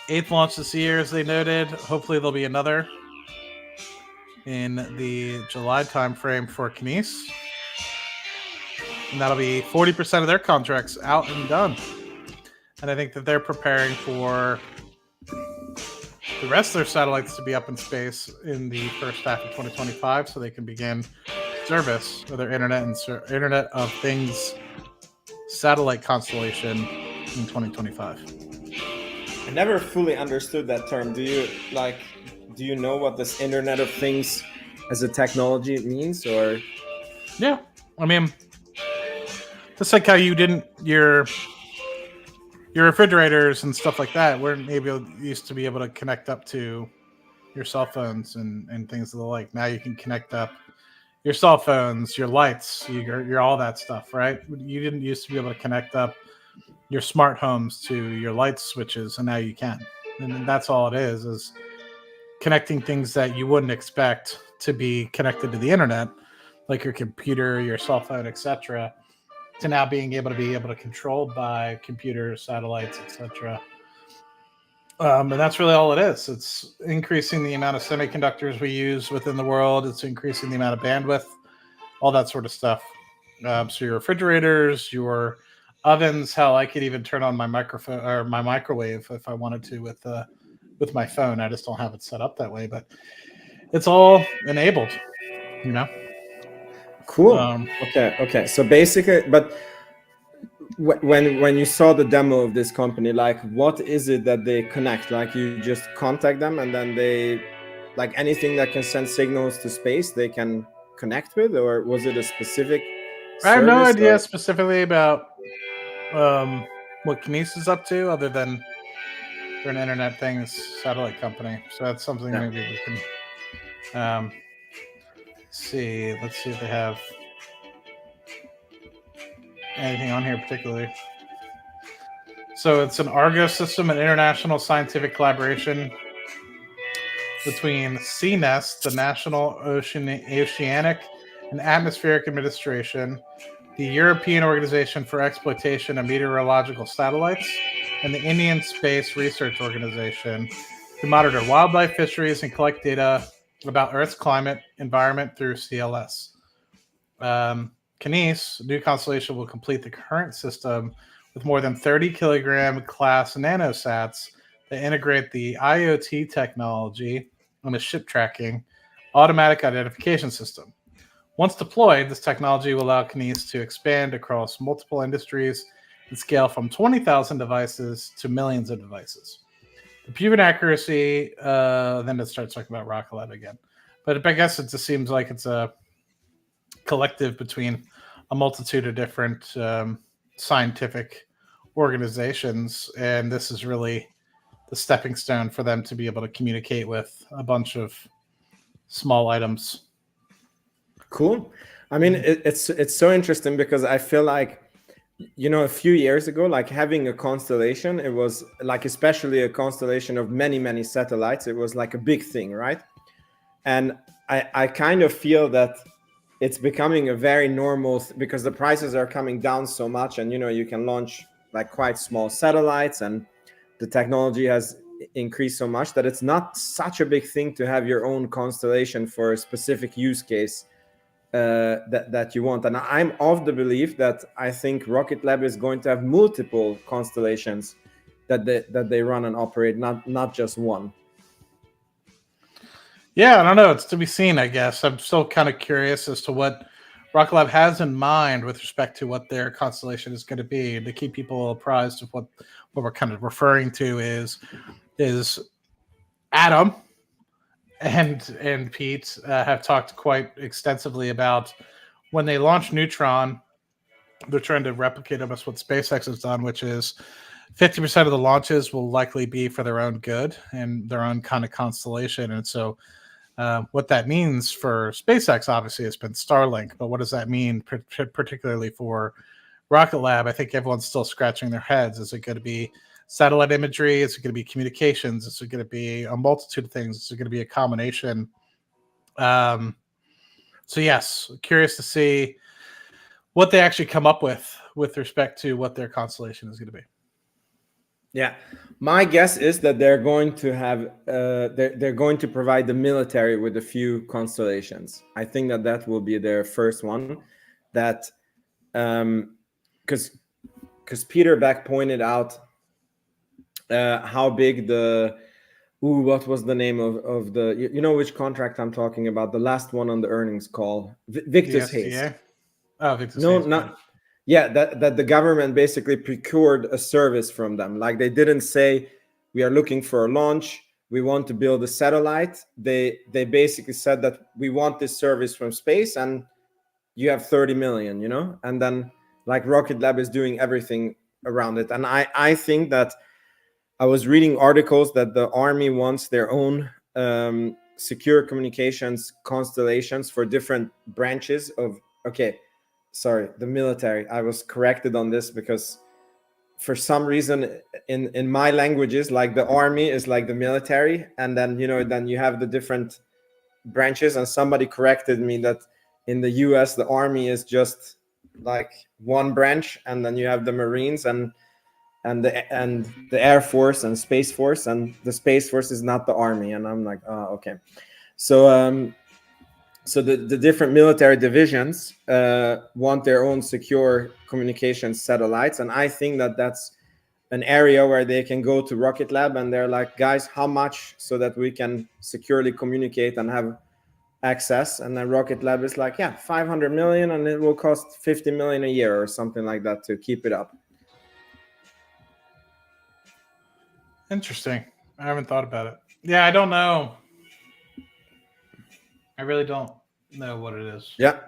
8th launch this year, as they noted. Hopefully there'll be another in the July timeframe for Kinéis. And that'll be 40% of their contracts out and done. And I think that they're preparing for the rest of their satellites to be up in space in the first half of 2025 so they can begin service of their Internet of Things satellite constellation in 2025. I never fully understood that term. Do you know what this Internet of Things as a technology means, or? Yeah, I mean, just like how you didn't your refrigerators and stuff like that used to be able to connect up to your cell phones and things of the like. Now you can connect up your cell phones, your lights, your all that stuff, right? You didn't used to be able to connect up your smart homes to your light switches, and now you can. And that's all it is connecting things that you wouldn't expect to be connected to the internet, like your computer, your cell phone, etc., to now being able to controlled by computers, satellites, etc. And that's really all it is. It's increasing the amount of semiconductors we use within the world. It's increasing the amount of bandwidth, all that sort of stuff. So your refrigerators, your ovens. Hell, I could even turn on my microphone or my microwave if I wanted to with my phone. I just don't have it set up that way, but it's all enabled, you know. Cool. Okay. So basically, but when you saw the demo of this company, like, what is it that they connect? Like, you just contact them and then they, like, anything that can send signals to space, they can connect with, or was it a specific I have no service, idea or- specifically about what Kinesis is up to, other than they're an Internet Things satellite company. So that's something maybe we can see. Let's see if they have anything on here particularly. So it's an Argo system, an international scientific collaboration between CNES, the National Oceanic and Atmospheric Administration, the European Organization for Exploitation of Meteorological Satellites, and the Indian Space Research Organization to monitor wildlife, fisheries, and collect data about Earth's climate environment through CLS. Kinesis, new constellation, will complete the current system with more than 30 kilogram class nanosats that integrate the IoT technology and the ship tracking automatic identification system. Once deployed, this technology will allow Kinesis to expand across multiple industries and scale from 20,000 devices to millions of devices. The proven accuracy, then it starts talking about Rocket Lab again. But I guess it just seems like it's a collective between a multitude of different scientific organizations, and this is really the stepping stone for them to be able to communicate with a bunch of small items. Cool. I mean, it's so interesting because I feel like, you know, a few years ago, like, having a constellation, it was like, especially a constellation of many satellites, it was like a big thing, right? And I kind of feel that it's becoming a very normal because the prices are coming down so much, and, you know, you can launch like quite small satellites, and the technology has increased so much that it's not such a big thing to have your own constellation for a specific use case that you want. And I'm of the belief that I think Rocket Lab is going to have multiple constellations that they run and operate, not just one. Yeah, I don't know. It's to be seen, I guess. I'm still kind of curious as to what Rocket Lab has in mind with respect to what their constellation is going to be. To keep people apprised of what we're kind of referring to is Adam and Pete have talked quite extensively about when they launch Neutron, they're trying to replicate almost what SpaceX has done, which is 50% of the launches will likely be for their own good and their own kind of constellation. And so what that means for SpaceX, obviously, has been Starlink. But what does that mean particularly for Rocket Lab? I think everyone's still scratching their heads. Is it going to be satellite imagery? Is it going to be communications? Is it going to be a multitude of things? Is it going to be a combination? So yes, curious to see what they actually come up with respect to what their constellation is going to be. Yeah, my guess is that they're going to have they're going to provide the military with a few constellations. I think that will be their first one. That because Peter Beck pointed out how big the what was the name of the, you know which contract I'm talking about, the last one on the earnings call, Victus Haste. Oh, Victus no Haste, not yeah, that the government basically procured a service from them. Like, they didn't say, we are looking for a launch, we want to build a satellite. They basically said that we want this service from space, and you have 30 million, you know? And then, like, Rocket Lab is doing everything around it. And I think that I was reading articles that the Army wants their own secure communications constellations for different branches of, the military. I was corrected on this because for some reason in my languages, like, the Army is like the military, and then, you know, then you have the different branches, and somebody corrected me that in the US the Army is just like one branch, and then you have the Marines and the Air Force and Space Force, and the Space Force is not the Army. And I'm like, oh, okay. So so the different military divisions want their own secure communications satellites, and I think that that's an area where they can go to Rocket Lab and they're like, guys, how much so that we can securely communicate and have access? And then Rocket Lab is like, yeah, 500 million, and it will cost 50 million a year or something like that to keep it up. Interesting. I haven't thought about it. Yeah, I don't know. I really don't know what it is. Yeah,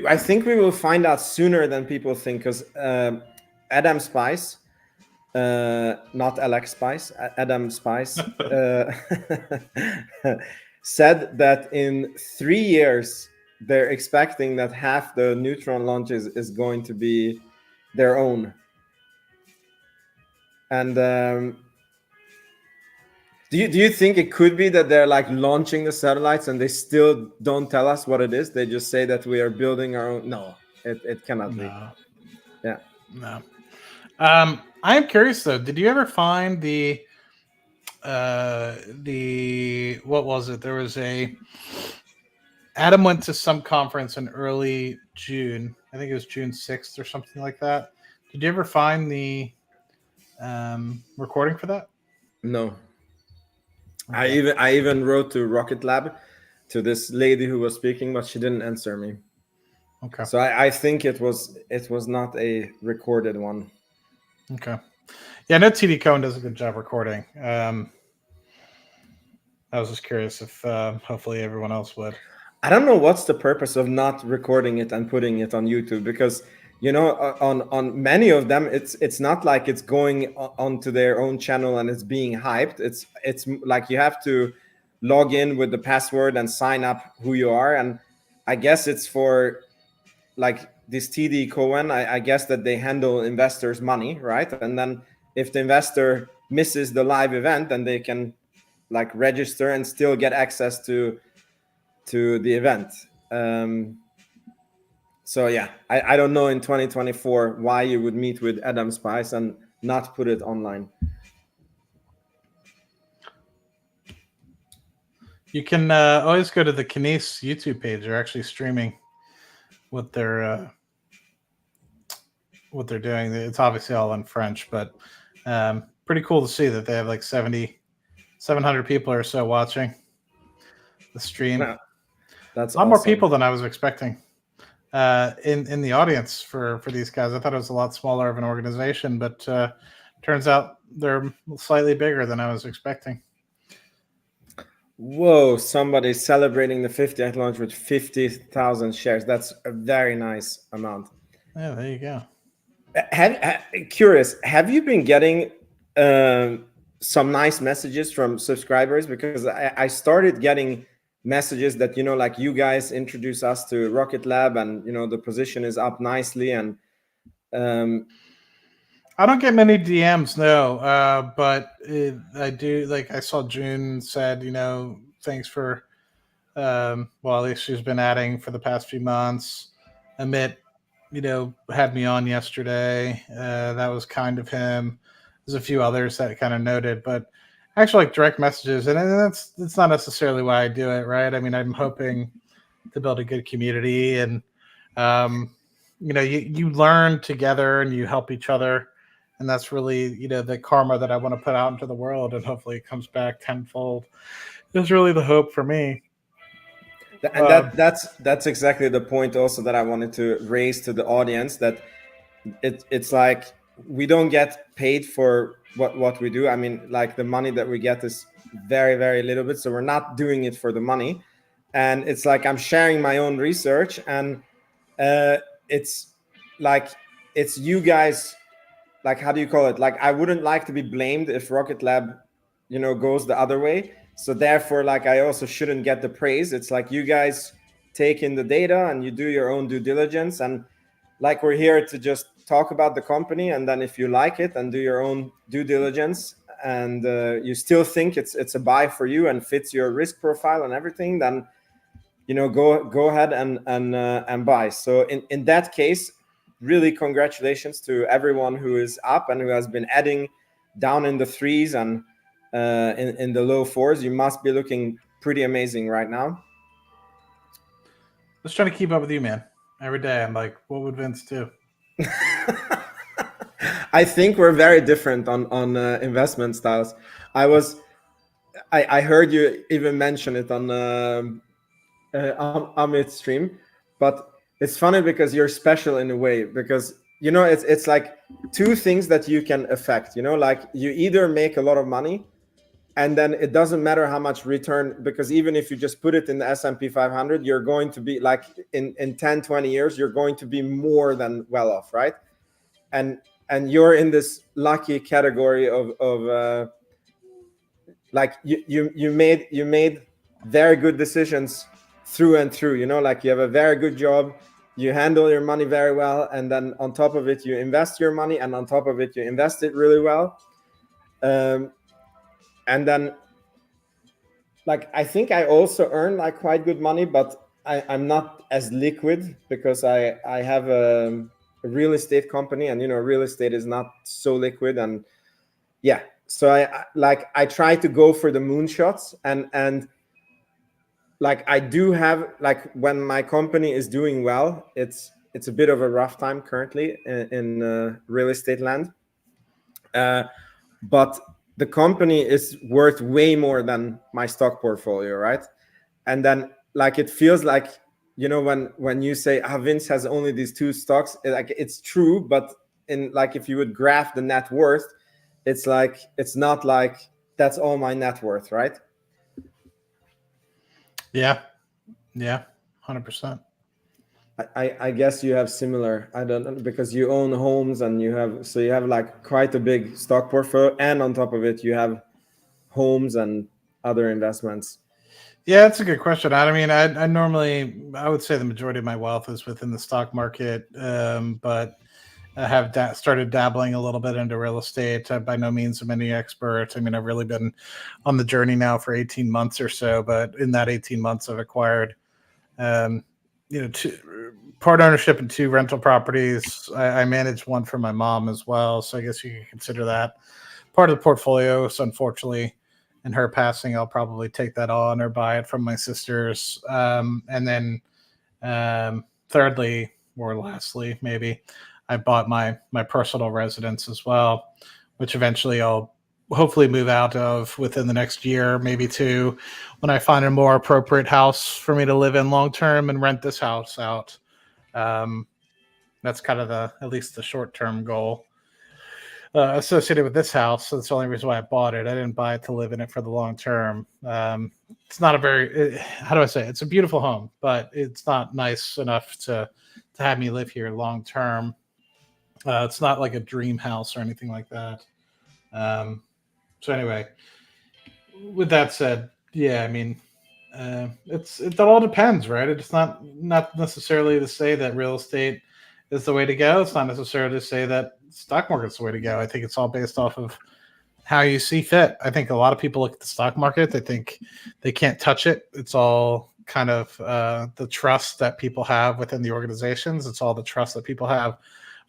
I think we will find out sooner than people think, because Adam Spice, not Alex Spice, Adam Spice, said that in 3 years they're expecting that half the Neutron launches is going to be their own. And do you think it could be that they're like launching the satellites and they still don't tell us what it is? They just say that we are building our own. No, it cannot be. Yeah. No. I am curious though. Did you ever find the what was it? There was Adam went to some conference in early June. I think it was June 6th or something like that. Did you ever find the recording for that? No. Okay. I even wrote to Rocket Lab, to this lady who was speaking, but she didn't answer me. Okay. So I think it was not a recorded one. Okay. Yeah, I know TD Cohen does a good job recording. I was just curious if hopefully everyone else would. I don't know what's the purpose of not recording it and putting it on YouTube, because on many of them it's not like it's going onto their own channel and it's being hyped. It's like you have to log in with the password and sign up who you are, and I guess it's for like this TD Cohen. I guess that they handle investors' money, right? And then if the investor misses the live event, then they can like register and still get access to the event. So yeah, I don't know in 2024 why you would meet with Adam Spice and not put it online. You can always go to the Kinesis YouTube page. They're actually streaming what they're doing. It's obviously all in French, but pretty cool to see that they have like 700 people or so watching the stream. Yeah, that's a lot awesome. more people than I was expecting in the audience for these guys. I thought it was a lot smaller of an organization, but turns out they're slightly bigger than I was expecting. Whoa, somebody's celebrating the 50th launch with 50,000 shares. That's a very nice amount. Yeah, there you go. Curious, have you been getting some nice messages from subscribers? Because I started getting messages that, like you guys introduce us to Rocket Lab and, the position is up nicely. And I don't get many DMs, no, but I do. Like I saw June said, thanks for, well, at least she's been adding for the past few months. Amit, had me on yesterday. That was kind of him. There's a few others that kind of noted, but actually like direct messages, and that's not necessarily why I do it, right? I mean, I'm hoping to build a good community, and you learn together and you help each other. And that's really, the karma that I want to put out into the world, and hopefully it comes back tenfold. Is really the hope for me. And that's exactly the point also that I wanted to raise to the audience, that it's like we don't get paid for what we do. I mean, like the money that we get is very, very little bit. So we're not doing it for the money. And it's like I'm sharing my own research, and it's like it's you guys. Like, how do you call it? Like, I wouldn't like to be blamed if Rocket Lab, goes the other way. So therefore, like, I also shouldn't get the praise. It's like you guys take in the data and you do your own due diligence. And like, we're here to just talk about the company. And then if you like it and do your own due diligence, and you still think it's a buy for you and fits your risk profile and everything, then, go ahead and buy. So in that case, really congratulations to everyone who is up and who has been adding down in the 3s and in the low 4s. You must be looking pretty amazing right now. Just trying to keep up with you, man. Every day, I'm like, what would Vince do? I think we're very different on investment styles. I heard you even mention it on Amit's stream, but it's funny because you're special in a way, because you know it's like two things that you can affect. You know, like you either make a lot of money, and then it doesn't matter how much return, because even if you just put it in the S&P 500, you're going to be like in 10, 20 years, you're going to be more than well off, right? And you're in this lucky category of like you made very good decisions through and through, you know, like you have a very good job, you handle your money very well, and then on top of it you invest your money, and on top of it you invest it really well, and then like I think I also earn like quite good money, but I'm not as liquid because I have a real estate company, and you know real estate is not so liquid, and yeah, so I try to go for the moonshots, and like I do have, like when my company is doing well, it's a bit of a rough time currently in real estate land, but the company is worth way more than my stock portfolio, right? And then like it feels like, you know, when you say Vince has only these two stocks, like it's true, but in like if you would graph the net worth, it's like it's not like that's all my net worth, right? Yeah, 100%. I guess you have similar. I don't know, because you own homes and you have like quite a big stock portfolio, and on top of it you have homes and other investments. Yeah, that's a good question. I mean, I normally I would say the majority of my wealth is within the stock market, but I have started dabbling a little bit into real estate. By no means am any expert. I mean, I've really been on the journey now for 18 months or so, but in that 18 months I've acquired part ownership in 2 rental properties. I manage one for my mom as well, so I guess you can consider that part of the portfolio. So unfortunately, in her passing, I'll probably take that on or buy it from my sisters. And then thirdly, or lastly, maybe, I bought my personal residence as well, which eventually I'll hopefully move out of within the next year, maybe 2, when I find a more appropriate house for me to live in long term and rent this house out. That's kind of at least the short term goal associated with this house. So that's the only reason why I bought it. I didn't buy it to live in it for the long term. It's not a very, how do I say it? It's a beautiful home, but it's not nice enough to have me live here long term. It's not like a dream house or anything like that. So anyway, with that said, yeah, I mean, it all depends, right? It's not necessarily to say that real estate is the way to go. It's not necessarily to say that stock market's the way to go. I think it's all based off of how you see fit. I think a lot of people look at the stock market, they think they can't touch it. It's all kind of the trust that people have within the organizations. It's all the trust that people have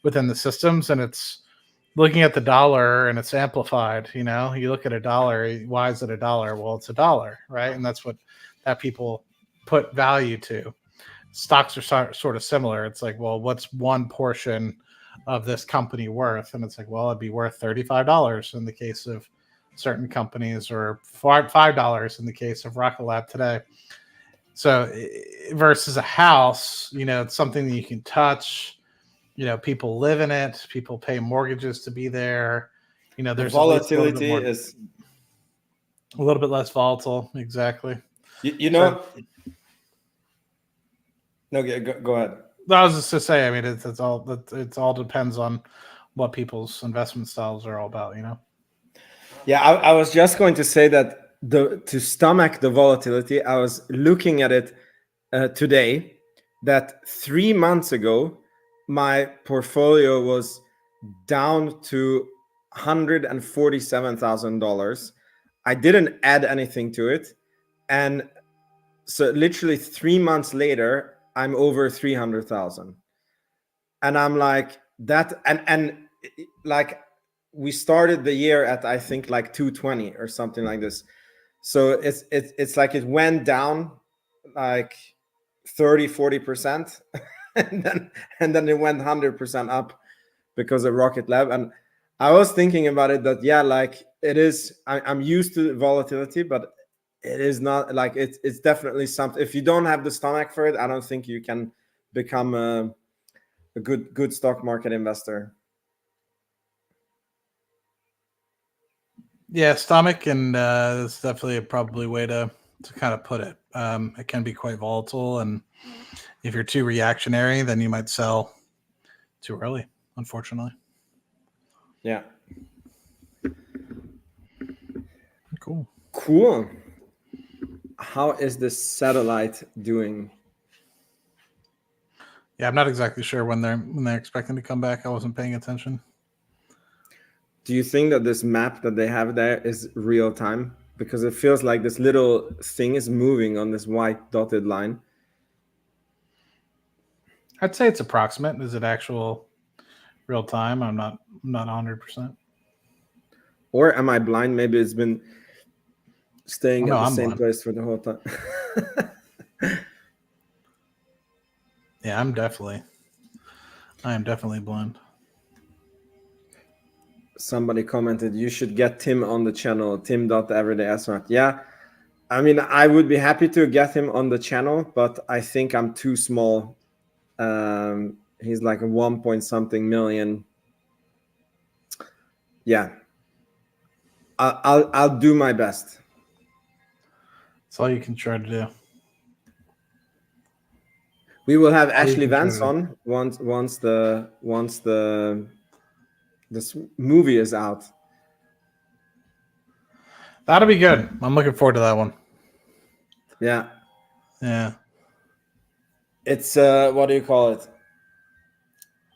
within the systems, and it's looking at the dollar and it's amplified. You know, you look at a dollar, why is it a dollar? Well, it's a dollar, right? And that's what that people put value to. Stocks are sort of similar. It's like, well, what's one portion of this company worth? And it's like, well, it'd be worth $35 in the case of certain companies, or $5 in the case of Rocket Lab today. So versus a house, you know, it's something that you can touch. You know, people live in it. People pay mortgages to be there. You know, there's volatility is a little bit less volatile. Exactly. You know. No, go ahead. I was just to say, I mean, it's all depends on what people's investment styles are all about. You know. Yeah, I was just going to say that to stomach the volatility, I was looking at it today. That 3 months ago, my portfolio was down to $147,000. I didn't add anything to it, and so literally 3 months later, I'm over 300,000, and I'm like that, and like we started the year at I think like 220 or something like this. So it's like it went down like 30-40%, and then it went 100% up because of Rocket Lab. And I was thinking about it that, yeah, like it is, I'm used to volatility, but it is not like it's definitely something. If you don't have the stomach for it, I don't think you can become a good stock market investor. Yeah, stomach, and it's definitely a probably way to kind of put it. It can be quite volatile, and if you're too reactionary, then you might sell too early, unfortunately. Yeah. Cool. How is this satellite doing? Yeah, I'm not exactly sure when they're expecting to come back. I wasn't paying attention. Do you think that this map that they have there is real time? Because it feels like this little thing is moving on this white dotted line. I'd say it's approximate. Is it actual real time? I'm not 100%. Or am I blind? Maybe it's been staying at the I'm same blind. place for the whole time. Yeah, I am definitely blind. Somebody commented, you should get Tim on the channel, Tim.everydayastronaut. Yeah, I mean, I would be happy to get him on the channel, but I think I'm too small. He's like a 1 point something million. Yeah, I'll do my best. That's all you can try to do. We will have Ashley Vance on once this movie is out. That'll be good. I'm looking forward to that one. Yeah. Yeah. It's what do you call it?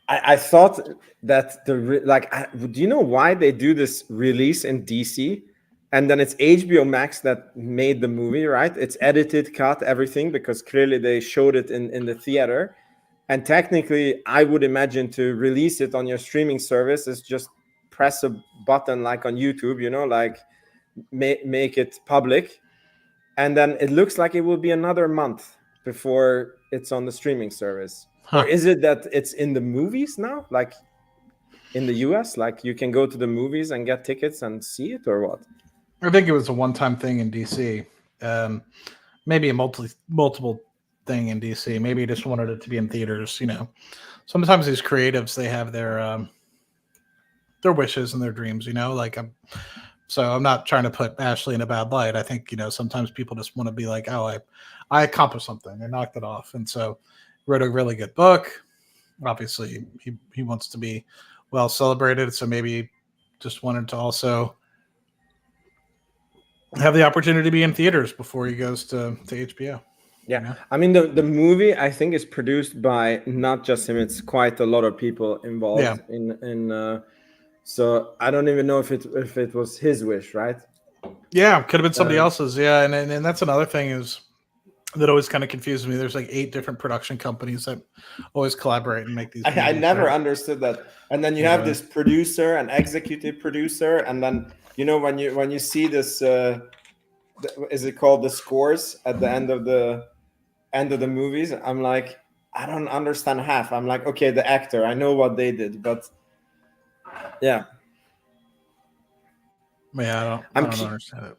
I thought that do you know why they do this release in DC? And then it's HBO Max that made the movie, right? It's edited, cut, everything, because clearly they showed it in the theater. And technically, I would imagine to release it on your streaming service is just press a button like on YouTube, you know, like make it public. And then it looks like it will be another month before it's on the streaming service. Huh. Or is it that it's in the movies now? Like in the US, like you can go to the movies and get tickets and see it, or what? I think it was a one-time thing in DC. Maybe a multiple thing in DC. Maybe he just wanted it to be in theaters. You know, sometimes these creatives, they have their wishes and their dreams. You know, like so I'm not trying to put Ashley in a bad light. I think, you know, sometimes people just want to be like, oh, I accomplished something. I knocked it off, and so wrote a really good book. Obviously, he wants to be well celebrated, so maybe just wanted to also have the opportunity to be in theaters before he goes to HBO. Yeah, you know? I mean the movie I think is produced by not just him; it's quite a lot of people involved. Yeah. In so I don't even know if it was his wish, right? Yeah, could have been somebody else's. Yeah, and that's another thing is that always kind of confuses me. There's like 8 different production companies that always collaborate and make these. I never understood that. And then you have this producer and executive producer, and then you know when you see this, is it called the scores at the end of the movies? I'm like, I don't understand half. I'm like, okay, the actor, I know what they did, but yeah. Yeah, I don't understand it.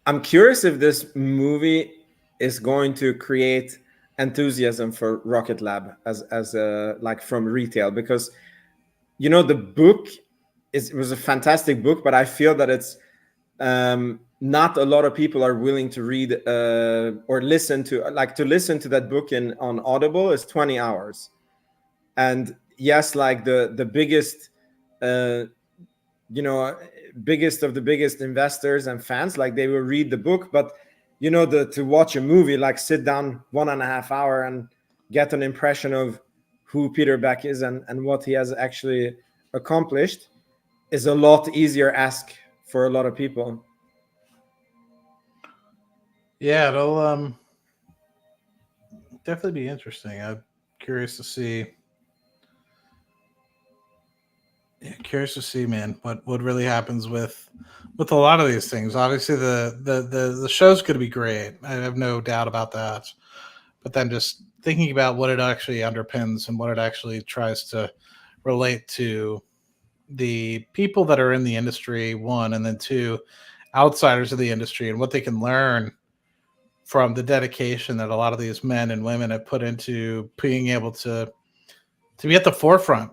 I'm curious if this movie is going to create enthusiasm for Rocket Lab as like from retail, because you know the book it was a fantastic book, but I feel that it's not a lot of people are willing to read or listen to that book on Audible is 20 hours. And yes, like the biggest biggest of the biggest investors and fans, like they will read the book, but you know, to watch a movie, like sit down 1.5 hours and get an impression of who Peter Beck is and what he has actually accomplished is a lot easier ask for a lot of people. Yeah, it'll definitely be interesting. I'm curious to see. Yeah, curious to see, man, what really happens with a lot of these things. Obviously, the show's going to be great. I have no doubt about that. but then just thinking about what it actually underpins and what it actually tries to relate to the people that are in the industry, one, and then two, outsiders of the industry and what they can learn from the dedication that a lot of these men and women have put into being able to be at the forefront.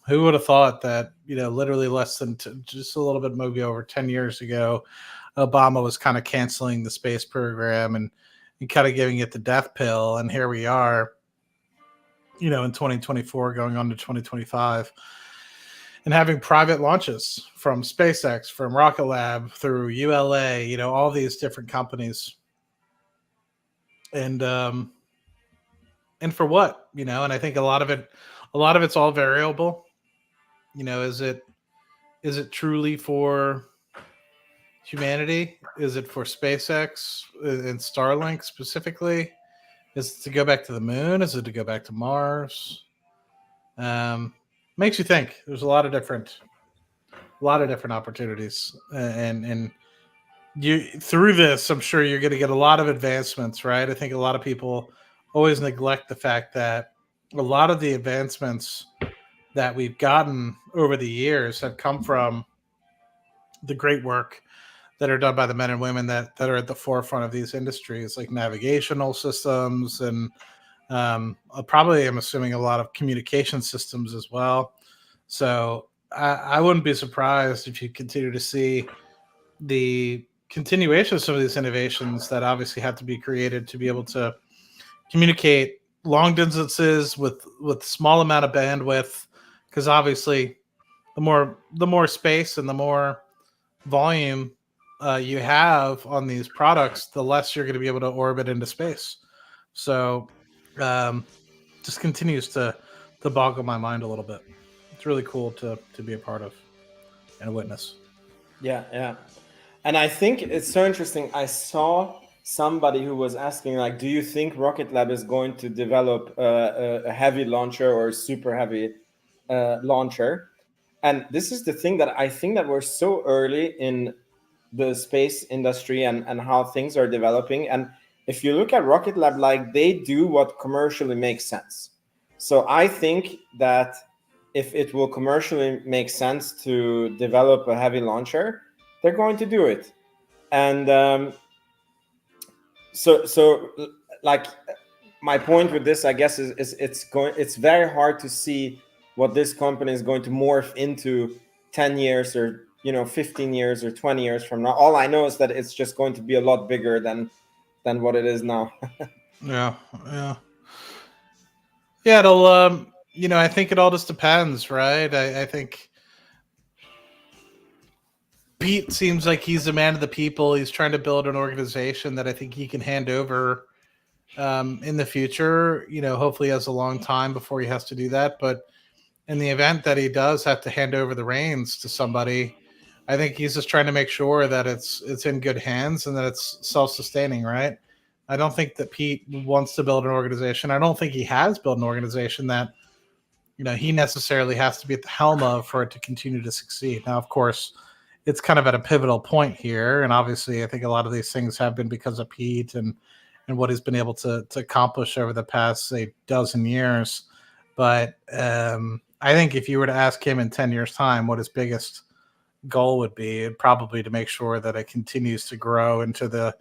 Who would have thought that, literally less than just a little bit, maybe over 10 years ago, Obama was kind of canceling the space program and kind of giving it the death pill. And here we are, in 2024 going on to 2025 and having private launches from SpaceX, from Rocket Lab, through ULA, all these different companies. And for what, and I think a lot of it's all variable. Is it truly for humanity? Is it for SpaceX and Starlink specifically? Is it to go back to the moon? Is it to go back to Mars? Makes you think. There's a lot of different opportunities, and you through this, I'm sure you're going to get a lot of advancements, right? I think a lot of people always neglect the fact that a lot of the advancements that we've gotten over the years have come from the great work that are done by the men and women that are at the forefront of these industries, like navigational systems and probably, I'm assuming, a lot of communication systems as well. So I wouldn't be surprised if you continue to see the continuation of some of these innovations that obviously have to be created to be able to communicate long distances with small amount of bandwidth, because obviously the more space and the more volume you have on these products, the less you're going to be able to orbit into space. So just continues to boggle my mind a little bit. It's really cool to be a part of and witness. Yeah. And I think it's so interesting. I saw somebody who was asking, like, do you think Rocket Lab is going to develop a heavy launcher or a super heavy launcher? And this is the thing that I think that we're so early in the space industry and how things are developing. And if you look at Rocket Lab, like, they do what commercially makes sense. So I think that if it will commercially make sense to develop a heavy launcher, they're going to do it. And so like, my point with this, I guess, is it's very hard to see what this company is going to morph into 10 years or 15 years or 20 years from now. All I know is that it's just going to be a lot bigger than what it is now. Yeah. It'll I think it all just depends, right? I think Pete seems like he's a man of the people. He's trying to build an organization that I think he can hand over in the future. Hopefully he has a long time before he has to do that. But in the event that he does have to hand over the reins to somebody, I think he's just trying to make sure that it's in good hands and that it's self-sustaining, right? I don't think that Pete wants to build an organization. I don't think he has built an organization that he necessarily has to be at the helm of for it to continue to succeed. Now, of course, it's kind of at a pivotal point here, and obviously I think a lot of these things have been because of Pete and what he's been able to accomplish over the past, say, dozen years. But I think if you were to ask him in 10 years' time what his biggest goal would be, it'd probably to make sure that it continues to grow into the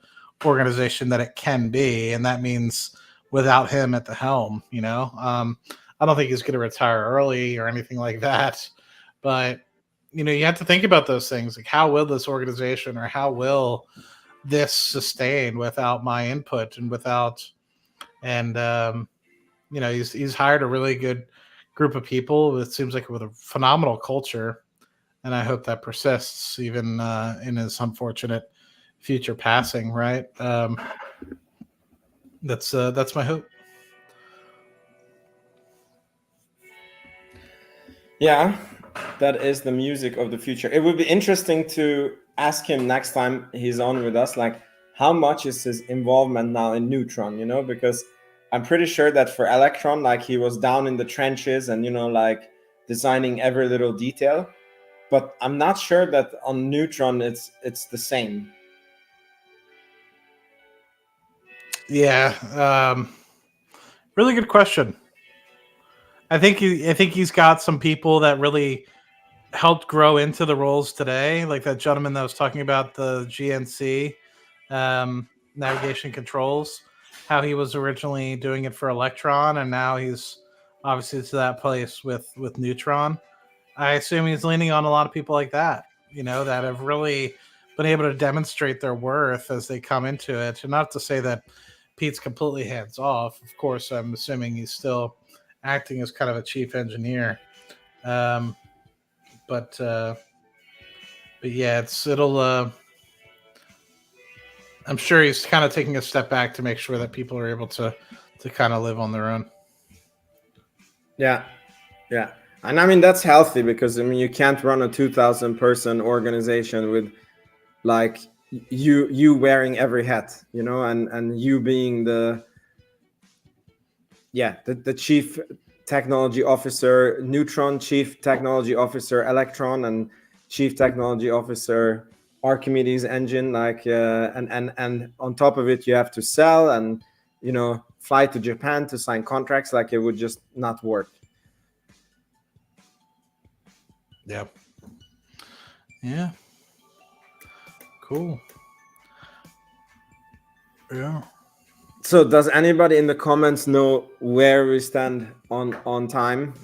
organization that it can be, and that means without him at the helm. I don't think he's going to retire early or anything like that, but you have to think about those things, like how will this organization or how will this sustain without my input and without, and he's hired a really good group of people. It seems like with a phenomenal culture, and I hope that persists even in his unfortunate future passing. Right? That's my hope. Yeah, that is the music of the future. It would be interesting to ask him next time he's on with us, like, how much is his involvement now in Neutron? Because I'm pretty sure that for Electron, like, he was down in the trenches and like designing every little detail. But I'm not sure that on Neutron it's the same. Yeah, Really good question. I think he's got some people that really helped grow into the roles today, like that gentleman that was talking about the GNC navigation controls, how he was originally doing it for Electron, and now he's obviously to that place with Neutron. I assume he's leaning on a lot of people like that, that have really been able to demonstrate their worth as they come into it. And not to say that Pete's completely hands off. Of course, I'm assuming he's still acting as kind of a chief engineer. But yeah, I'm sure he's kind of taking a step back to make sure that people are able to kind of live on their own. Yeah. And I mean, that's healthy, because I mean, you can't run a 2,000 person organization with like you wearing every hat, and you being the chief technology officer, Neutron chief technology officer, Electron, and chief technology officer, Archimedes engine, and on top of it, you have to sell and fly to Japan to sign contracts. Like, it would just not work. Yeah. Cool. Yeah. So does anybody in the comments know where we stand on time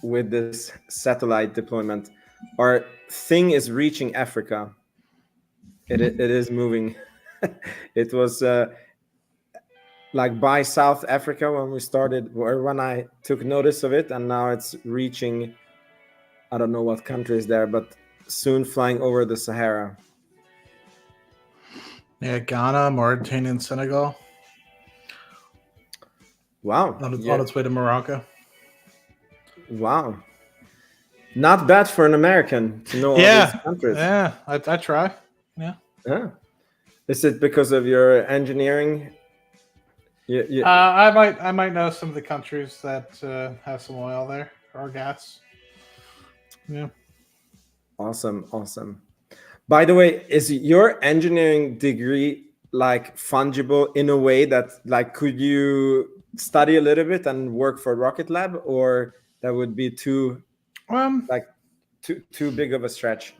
with this satellite deployment? Our thing is reaching Africa. It is moving. It was like by South Africa when we started, or when I took notice of it, and now it's reaching, I don't know what countries there, but soon flying over the Sahara. Yeah, Ghana, Mauritania, and Senegal. Wow. On its way to Morocco. Wow. Not bad for an American to know all these countries. Yeah, I try. Yeah. Is it because of your engineering? I might know some of the countries that have some oil there, or gas. Yeah. Awesome. By the way, is your engineering degree like fungible in a way that, like, could you study a little bit and work for Rocket Lab, or that would be too big of a stretch?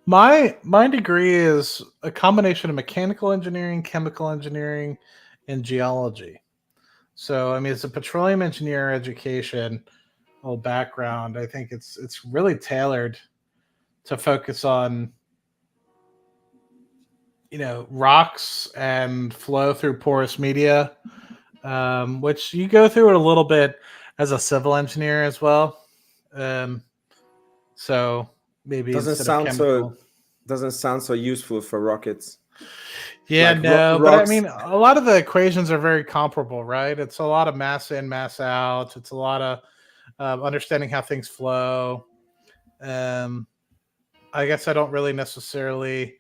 My degree is a combination of mechanical engineering, chemical engineering, and geology. So I mean, it's a petroleum engineer education, whole background. I think it's really tailored to focus on rocks and flow through porous media, which you go through it a little bit as a civil engineer as well. So maybe doesn't sound so useful for rockets. Yeah, like but I mean, a lot of the equations are very comparable, right? It's a lot of mass in, mass out. It's a lot of understanding how things flow. I guess I don't really necessarily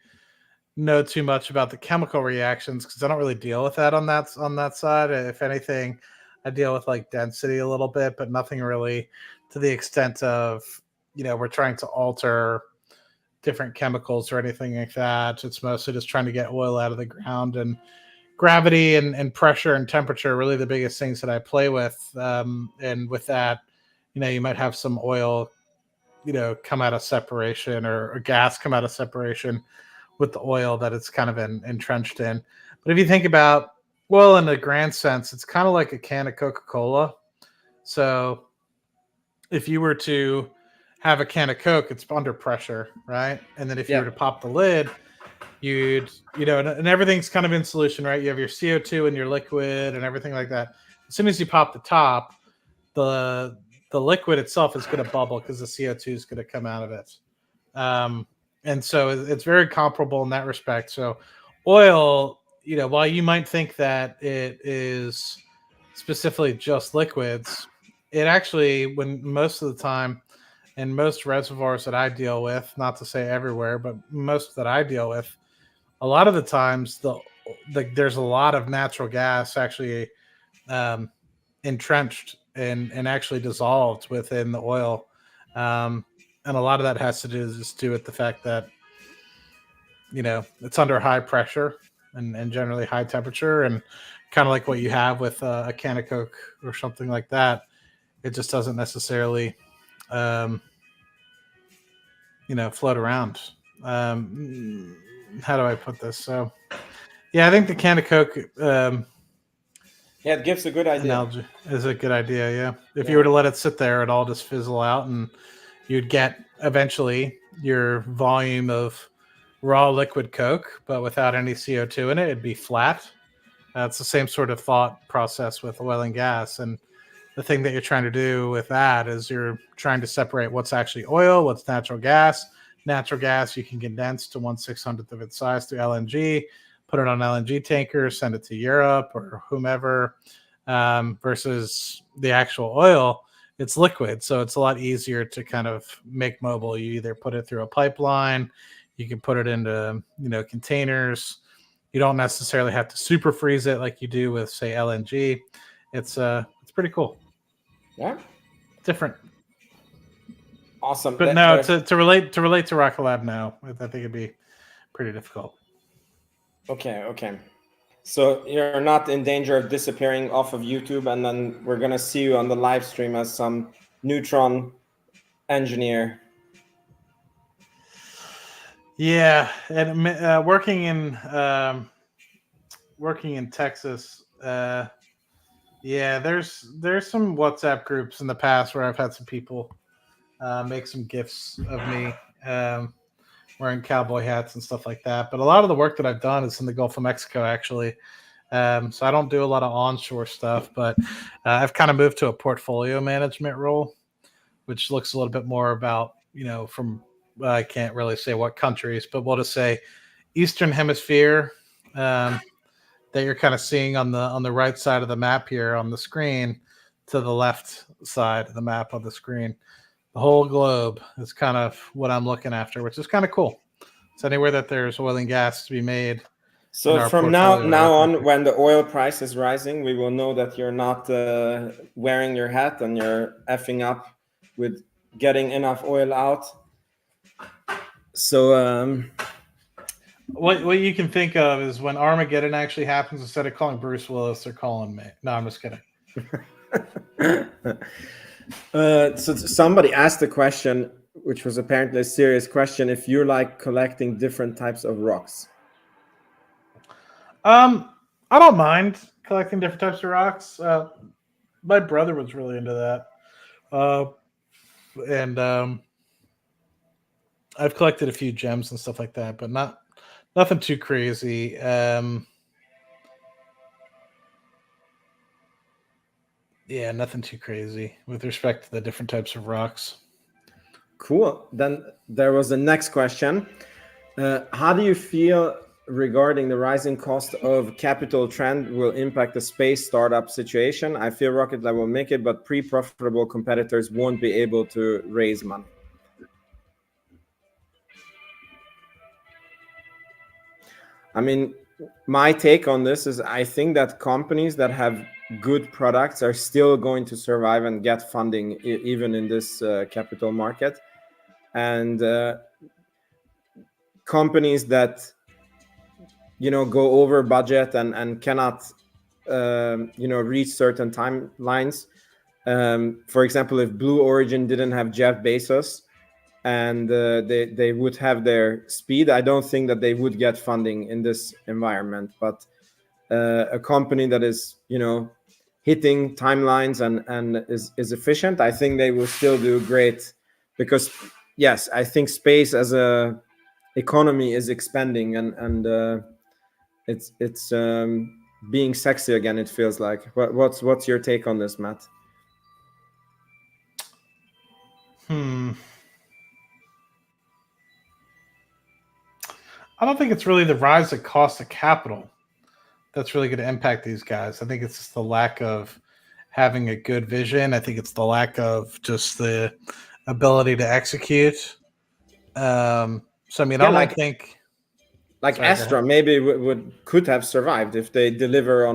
know too much about the chemical reactions, because I don't really deal with that on that side. If anything, I deal with like density a little bit, but nothing really to the extent of we're trying to alter different chemicals or anything like that. It's mostly just trying to get oil out of the ground, and gravity and pressure and temperature are really the biggest things that I play with. And with that, you might have some oil, come out of separation, or gas come out of separation with the oil that it's kind of entrenched in. But if you think about oil in a grand sense, it's kind of like a can of Coca-Cola. So if you were to have a can of Coke, it's under pressure, right? And then if you were to pop the lid, you'd, and everything's kind of in solution, right? You have your CO2 and your liquid and everything like that. As soon as you pop the top, the liquid itself is going to bubble because the CO2 is going to come out of it. And so it's very comparable in that respect. So oil, while you might think that it is specifically just liquids, it actually, when most of the time, in most reservoirs that I deal with, not to say everywhere, but most that I deal with, a lot of the times there's a lot of natural gas actually entrenched and actually dissolved within the oil. And a lot of that has to do with the fact that, it's under high pressure and generally high temperature. And kind of like what you have with a can of Coke or something like that. It just doesn't necessarily, float around. How do I put this? So, yeah, I think the can of Coke it gives a good idea. analogy is a good idea. Yeah, if you were to let it sit there, it'd all just fizzle out, and you'd get eventually your volume of raw liquid Coke, but without any CO2 in it. It'd be flat. It's the same sort of thought process with oil and gas. And the thing that you're trying to do with that is you're trying to separate what's actually oil, what's natural gas. Natural gas you can condense to 1/600th of its size through LNG, put it on LNG tankers, send it to Europe or whomever, versus the actual oil. It's liquid, so it's a lot easier to kind of make mobile. You either put it through a pipeline, you can put it into containers. You don't necessarily have to super freeze it like you do with, say, LNG. It's pretty cool. Yeah, different. Awesome. But no, to relate to Rocket Lab now, I think it'd be pretty difficult. Okay. So you're not in danger of disappearing off of YouTube, and then we're gonna see you on the live stream as some neutron engineer. Yeah, and working in Texas, there's some WhatsApp groups in the past where I've had some people make some gifs of me wearing cowboy hats and stuff like that. But a lot of the work that I've done is in the Gulf of Mexico, actually. So I don't do a lot of onshore stuff, but I've kind of moved to a portfolio management role, which looks a little bit more about, from I can't really say what countries, but we'll just say Eastern Hemisphere that you're kind of seeing on the right side of the map here on the screen to the left side of the map on the screen. The whole globe is kind of what I'm looking after, which is kind of cool. It's anywhere that there's oil and gas to be made. So from now on, when the oil price is rising, we will know that you're not wearing your hat and you're effing up with getting enough oil out. So what you can think of is when Armageddon actually happens, instead of calling Bruce Willis, they're calling me. No, I'm just kidding. So somebody asked a question, which was apparently a serious question, if you're like collecting different types of rocks. I don't mind collecting different types of rocks. My brother was really into that. And I've collected a few gems and stuff like that, but nothing too crazy. Nothing too crazy with respect to the different types of rocks. Cool. Then there was the next question. How do you feel regarding the rising cost of capital trend will impact the space startup situation? I feel Rocket Lab will make it, but pre-profitable competitors won't be able to raise money. I mean, my take on this is I think that companies that have good products are still going to survive and get funding even in this capital market. And companies that go over budget and cannot reach certain timelines. For example, if Blue Origin didn't have Jeff Bezos and they would have their speed, I don't think that they would get funding in this environment. But a company that is hitting timelines and is efficient, I think they will still do great, because yes, I think space as a economy is expanding and it's being sexy again, it feels like. What's your take on this, Matt? I don't think it's really the rise of cost of capital that's really going to impact these guys. I think it's just the lack of having a good vision. I think it's the lack of just the ability to execute. So I mean, I don't think like Astra maybe could have survived if they deliver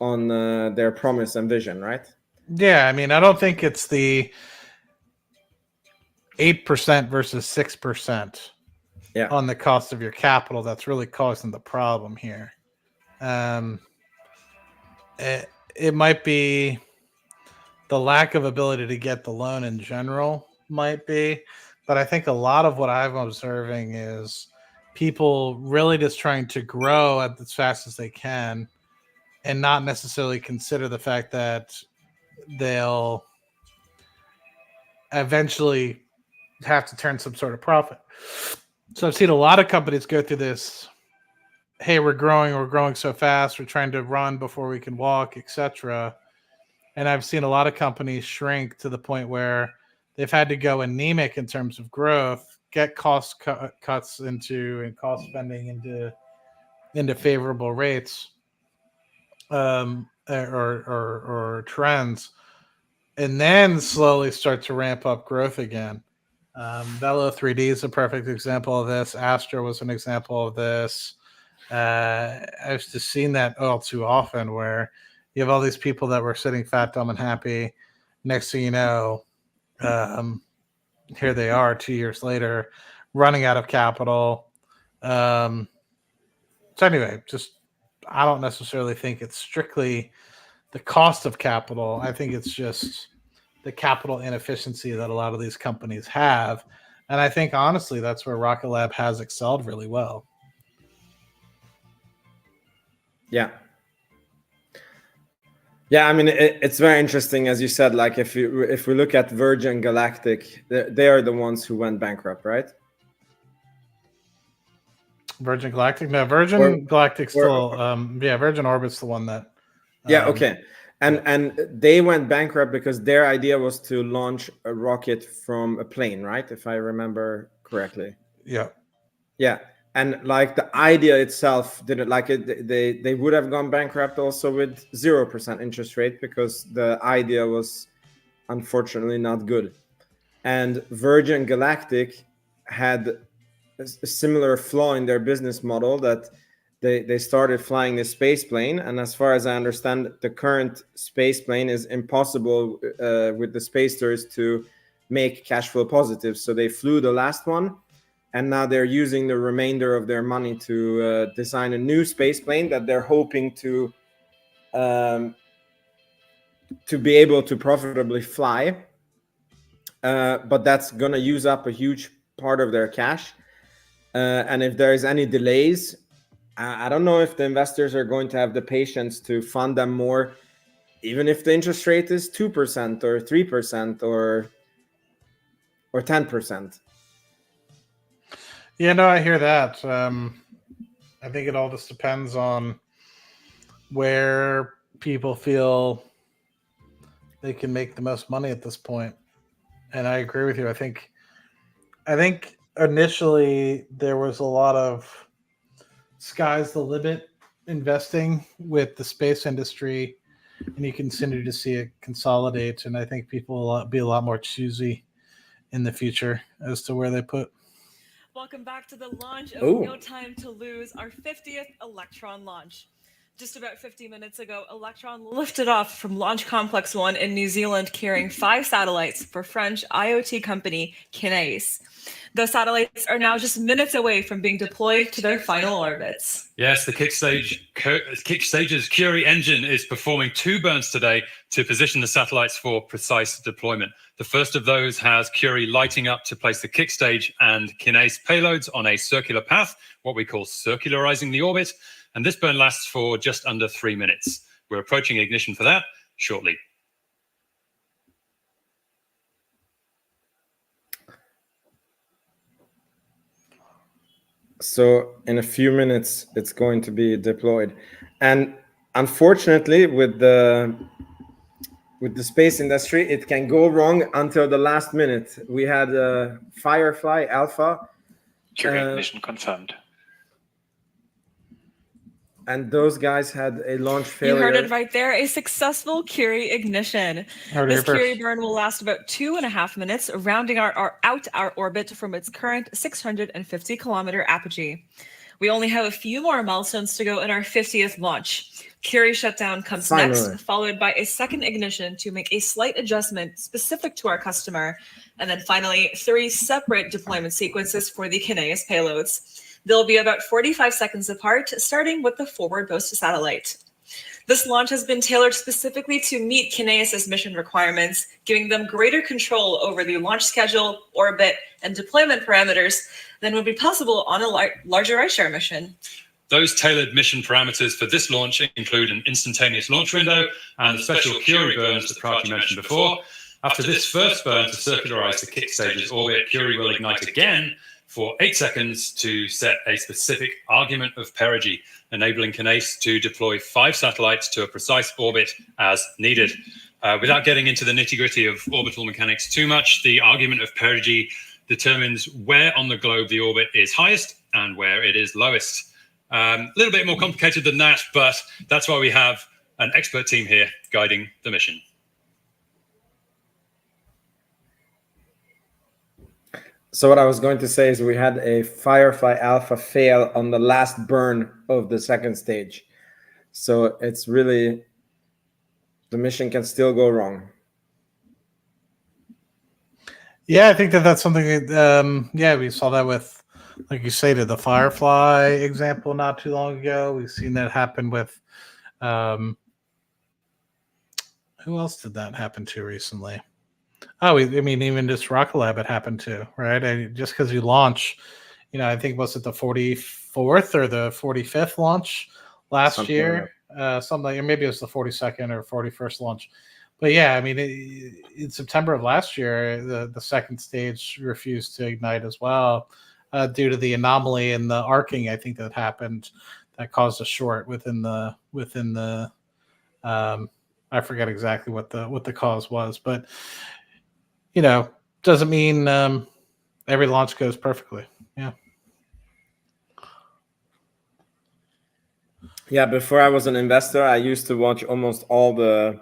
on their promise and vision, right? Yeah, I mean, I don't think it's the 8% versus 6% on the cost of your capital that's really causing the problem here. it might be the lack of ability to get the loan in general might be, but I think a lot of what I'm observing is people really just trying to grow as fast as they can and not necessarily consider the fact that they'll eventually have to turn some sort of profit. So I've seen a lot of companies go through this, hey, we're growing so fast, we're trying to run before we can walk, etc. And I've seen a lot of companies shrink to the point where they've had to go anemic in terms of growth, get cost cuts into and cost spending into favorable rates or trends, and then slowly start to ramp up growth again. Velo 3D is a perfect example of this. Astra was an example of this. I've just seen that all too often where you have all these people that were sitting fat, dumb, and happy. Next thing you know, here they are 2 years later, running out of capital. So anyway, just I don't necessarily think it's strictly the cost of capital. I think it's just the capital inefficiency that a lot of these companies have. And I think, honestly, that's where Rocket Lab has excelled really well. Yeah. Yeah, I mean, it's very interesting, as you said. Like, if we look at Virgin Galactic, they are the ones who went bankrupt, right? Virgin Galactic? No, Virgin Galactic still. Virgin Orbit's the one that. Yeah. Okay. And they went bankrupt because their idea was to launch a rocket from a plane, right? If I remember correctly. Yeah. Yeah. And like the idea itself didn't like it. They would have gone bankrupt also with 0% interest rate because the idea was unfortunately not good. And Virgin Galactic had a similar flaw in their business model that they started flying the space plane. And as far as I understand, the current space plane is impossible with the spacers to make cash flow positive. So they flew the last one. And now they're using the remainder of their money to design a new space plane that they're hoping to be able to profitably fly. But that's going to use up a huge part of their cash. And if there's any delays, I don't know if the investors are going to have the patience to fund them more, even if the interest rate is 2% or 3% or 10%. Yeah, no, I hear that. I think it all just depends on where people feel they can make the most money at this point. And I agree with you. I think initially there was a lot of sky's the limit investing with the space industry, and you continue to see it consolidate. And I think people will be a lot more choosy in the future as to where they put. Welcome back to the launch of No Time to Lose, our 50th Electron launch. Just about 50 minutes ago, Electron lifted off from Launch Complex 1 in New Zealand, carrying 5 satellites for French IoT company Kinéis. Those satellites are now just minutes away from being deployed to their final orbits. Yes, the Kickstage's Curie engine is performing 2 burns today to position the satellites for precise deployment. The first of those has Curie lighting up to place the Kickstage and Kinéis payloads on a circular path, what we call circularizing the orbit. And this burn lasts for just under 3 minutes. We're approaching ignition for that shortly. So in a few minutes, it's going to be deployed. And unfortunately, with the space industry, it can go wrong until the last minute. We had Firefly Alpha. Curie ignition confirmed. And those guys had a launch failure. You heard it right there, a successful Curie ignition. This Curie burn will last about 2.5 minutes, rounding out our orbit from its current 650-kilometer apogee. We only have a few more milestones to go in our 50th launch. Curie shutdown comes next, followed by a second ignition to make a slight adjustment specific to our customer, and then finally 3 separate deployment sequences for the Kinéis payloads. They'll be about 45 seconds apart, starting with the forward boost satellite. This launch has been tailored specifically to meet Kineis's mission requirements, giving them greater control over the launch schedule, orbit, and deployment parameters than would be possible on a larger rideshare mission. Those tailored mission parameters for this launch include an instantaneous launch window and the special Curie burns that Prachi mentioned before. After this first burn to circularize the kick stage's orbit, Curie will ignite again for 8 seconds to set a specific argument of perigee, enabling Kineis to deploy 5 satellites to a precise orbit as needed. Without getting into the nitty-gritty of orbital mechanics too much, the argument of perigee determines where on the globe the orbit is highest and where it is lowest. A little bit more complicated than that, but that's why we have an expert team here guiding the mission. So what I was going to say is we had a Firefly Alpha fail on the last burn of the second stage. So it's really, the mission can still go wrong. Yeah, I think that's something that, we saw that with, like you say, to the Firefly example not too long ago. We've seen that happen with, who else did that happen to recently? Oh, I mean, even just Rocket Lab it happened to, right? Just because you launch, I think, was it the 44th or the 45th launch last year? Something, or maybe it was the 42nd or 41st launch. But yeah, I mean, in September of last year, the second stage refused to ignite as well due to the anomaly in the arcing, I think, that happened that caused a short within the I forget exactly what the cause was, but doesn't mean every launch goes perfectly. Yeah. Yeah, before I was an investor, I used to watch almost all the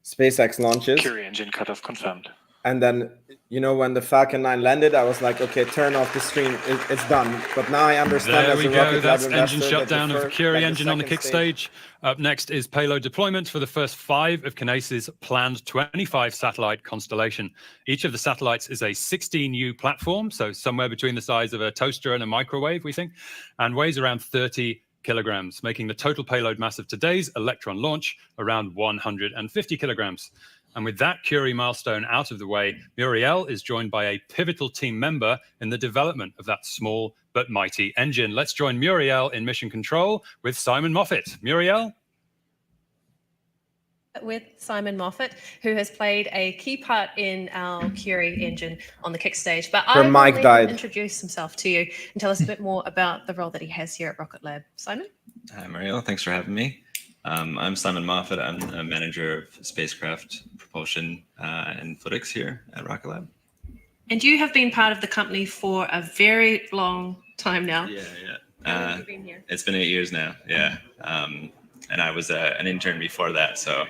SpaceX launches. Curie engine cutoff confirmed. And then, when the Falcon 9 landed, I was like, okay, turn off the stream. It's done. But now I understand. There we go. That's engine shutdown of the Curie engine on the kick stage. Up next is payload deployment for the first 5 of Kineis's planned 25 satellite constellation. Each of the satellites is a 16U platform, so somewhere between the size of a toaster and a microwave, we think, and weighs around 30 kilograms, making the total payload mass of today's Electron launch around 150 kilograms. And with that Curie milestone out of the way, Muriel is joined by a pivotal team member in the development of that small but mighty engine. Let's join Muriel in mission control with Simon Moffat. Muriel? With Simon Moffat, who has played a key part in our Curie engine on the kick stage. But I will introduce himself to you and tell us a bit more about the role that he has here at Rocket Lab. Simon? Hi, Muriel. Thanks for having me. I'm Simon Moffat. I'm a manager of spacecraft propulsion and physics here at Rocket Lab. And you have been part of the company for a very long time now. Yeah. How long have you been here? It's been 8 years now, yeah. And I was an intern before that, so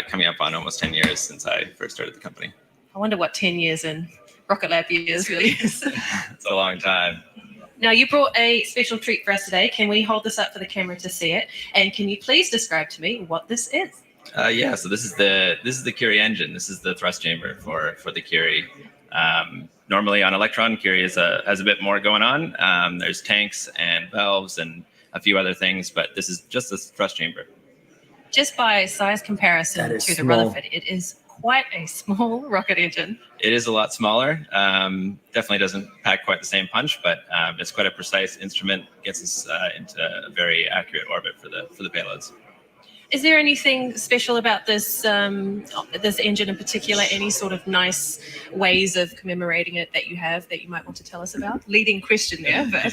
coming up on almost 10 years since I first started the company. I wonder what 10 years in Rocket Lab years really is. It's a long time. Now, you brought a special treat for us today. Can we hold this up for the camera to see it? And can you please describe to me what this is? Yeah, so this is the Curie engine. This is the thrust chamber for the Curie. Normally on Electron, Curie has a bit more going on. There's tanks and valves and a few other things, but this is just a thrust chamber. Just by size comparison to the small. Rutherford, it is quite a small rocket engine. It is a lot smaller. Definitely doesn't pack quite the same punch, but it's quite a precise instrument. Gets us into a very accurate orbit for the payloads. Is there anything special about this engine in particular? Any sort of nice ways of commemorating it that you have that you might want to tell us about? Leading question there, but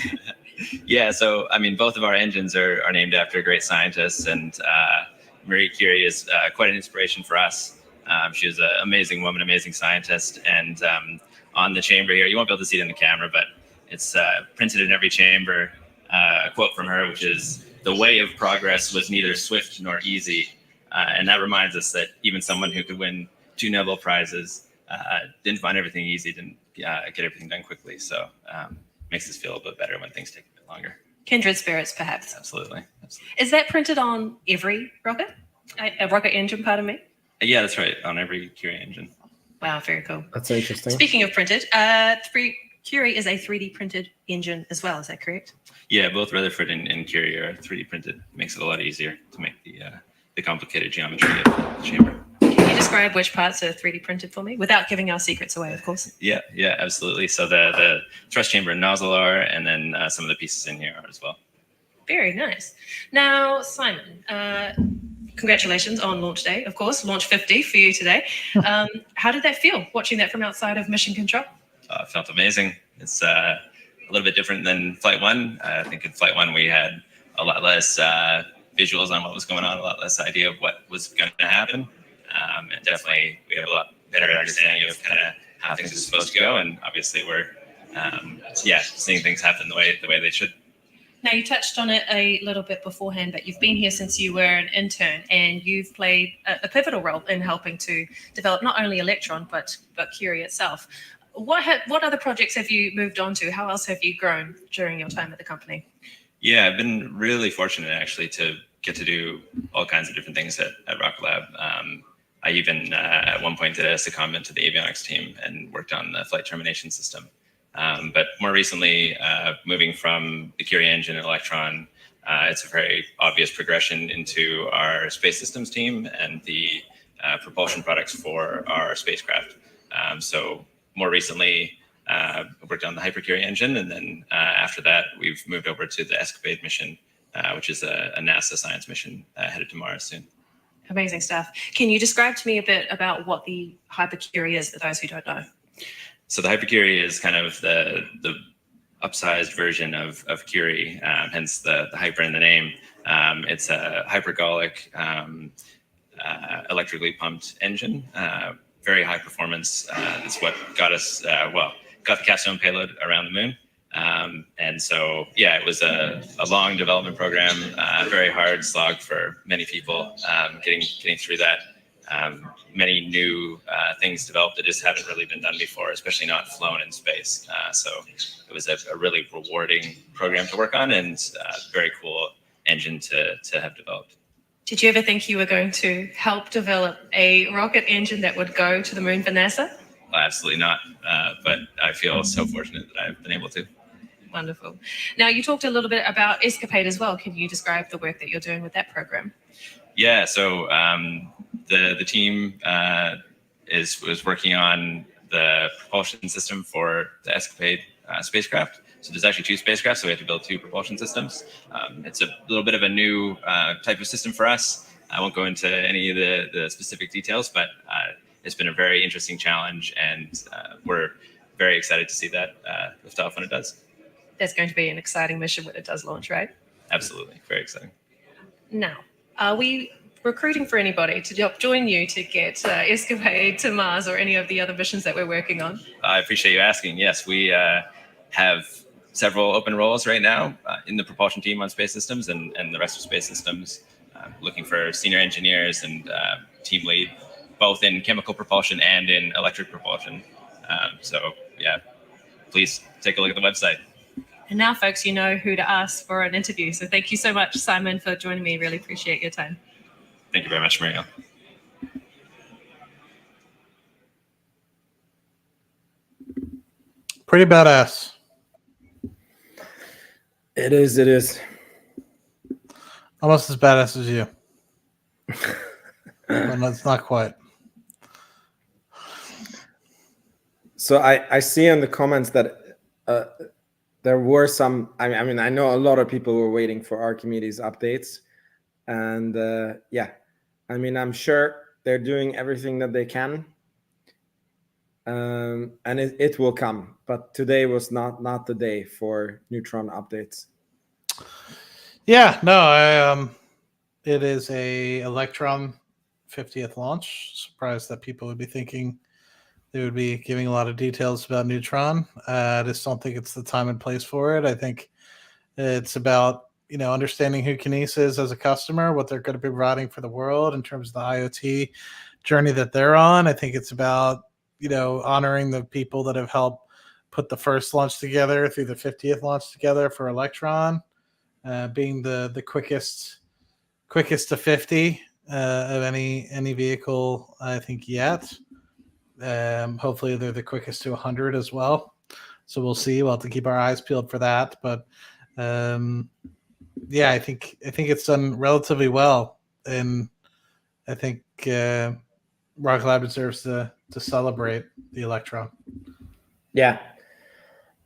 Yeah, so I mean, both of our engines are named after great scientists, and Marie Curie is quite an inspiration for us. She was an amazing woman, amazing scientist, and on the chamber here, you won't be able to see it in the camera, but it's printed in every chamber, a quote from her, which is, "The way of progress was neither swift nor easy." And that reminds us that even someone who could win 2 Nobel Prizes didn't find everything easy, didn't get everything done quickly. So makes us feel a bit better when things take a bit longer. kindred spirits, perhaps. Absolutely. Is that printed on every rocket? A rocket engine, pardon me? Yeah, that's right. On every Curie engine. Wow, very cool. That's interesting. Speaking of printed, Curie is a 3D printed engine as well. Is that correct? Yeah, both Rutherford and Curie are 3D printed. Makes it a lot easier to make the complicated geometry of the chamber. Can you describe which parts are 3D printed for me without giving our secrets away, of course? Yeah, absolutely. So the thrust chamber and nozzle are, and then some of the pieces in here are as well. Very nice. Now, Simon, congratulations on launch day, of course, launch 50 for you today. How did that feel, watching that from outside of mission control? It felt amazing. It's a little bit different than Flight 1. I think in Flight 1 we had a lot less visuals on what was going on, a lot less idea of what was going to happen. And definitely we have a lot better understanding of kind of how things are supposed to go. And obviously we're, seeing things happen the way they should. Now, you touched on it a little bit beforehand, but you've been here since you were an intern, and you've played a pivotal role in helping to develop not only Electron, but Curie itself. What other projects have you moved on to? How else have you grown during your time at the company? Yeah, I've been really fortunate actually to get to do all kinds of different things at Rocket Lab. I even at one point did a secondment to the avionics team and worked on the flight termination system. But more recently, moving from the Curie engine and Electron, it's a very obvious progression into our space systems team and the propulsion products for our spacecraft. So more recently, worked on the Hypercurie engine, and then after that, we've moved over to the Escapade mission, which is a NASA science mission headed to Mars soon. Amazing stuff. Can you describe to me a bit about what the Hypercurie is for those who don't know? So the Hypercurie is kind of the upsized version of Curie, hence the hyper in the name. It's a hypergolic electrically pumped engine, very high performance. It's what got us, got the capstone payload around the moon. And so, it was a long development program, very hard slog for many people, getting through that. Many new things developed that just haven't really been done before, especially not flown in space. So it was a really rewarding program to work on, and very cool engine to have developed. Did you ever think you were going to help develop a rocket engine that would go to the moon for NASA? Well, absolutely not. But I feel so fortunate that I've been able to. Wonderful. Now, you talked a little bit about Escapade as well. Can you describe the work that you're doing with that program? Yeah, so the team was working on the propulsion system for the Escapade spacecraft. So there's actually two spacecraft, so we have to build two propulsion systems. It's a little bit of a new type of system for us. I won't go into any of the specific details, but it's been a very interesting challenge, and we're very excited to see that lift off when it does. There's going to be an exciting mission when it does launch, right? Absolutely, very exciting. Now, are we recruiting for anybody to join you to get Escapade to Mars or any of the other missions that we're working on? I appreciate you asking. Yes, we have several open roles right now in the propulsion team on space systems and the rest of space systems, looking for senior engineers and team lead, both in chemical propulsion and in electric propulsion. Please take a look at the website. And now, folks, you know who to ask for an interview. So thank you so much, Simon, for joining me. Really appreciate your time. Thank you very much, Marielle. Pretty badass. It is. Almost as badass as you. But it's not quite. So I see in the comments that there were some. I mean, I know a lot of people were waiting for Archimedes updates, and I mean, I'm sure they're doing everything that they can, and it will come. But today was not the day for Neutron updates. Yeah, no, it is a Electron 50th launch. Surprised that people would be thinking they would be giving a lot of details about Neutron. I just don't think it's the time and place for it. I think it's about, understanding who Kinesis is as a customer, what they're going to be providing for the world in terms of the IoT journey that they're on. I think it's about, honoring the people that have helped put the first launch together through the 50th launch together for Electron, being the quickest to 50 of any vehicle, I think, yet. Hopefully they're the quickest to 100 as well. So we'll see. We'll have to keep our eyes peeled for that. But I think it's done relatively well in I think Rocket Lab deserves to celebrate the Electron. Yeah.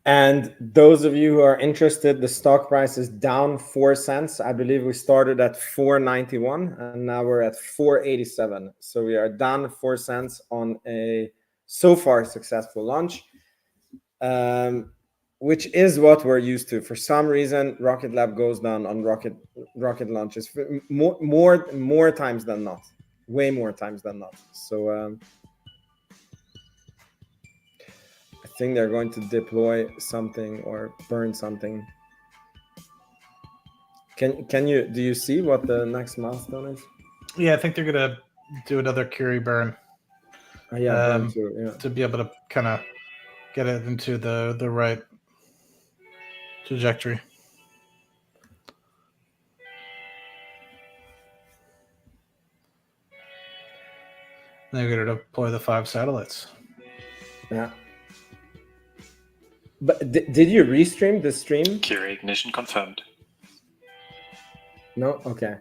And those of you who are interested, the stock price is down 4 cents. I believe we started at 4.91 and now we're at 4.87. So we are down 4 cents on a so far successful launch, which is what we're used to. For some reason, Rocket Lab goes down on rocket launches more times than not, way more times than not. So I think they're going to deploy something or burn something. Do you see what the next milestone is? Yeah, I think they're gonna do another Curie burn. Burn too, yeah. To be able to kind of get it into the right trajectory. They're going to deploy the 5 satellites. Yeah. But did you restream the stream? Curie ignition confirmed. No? Okay.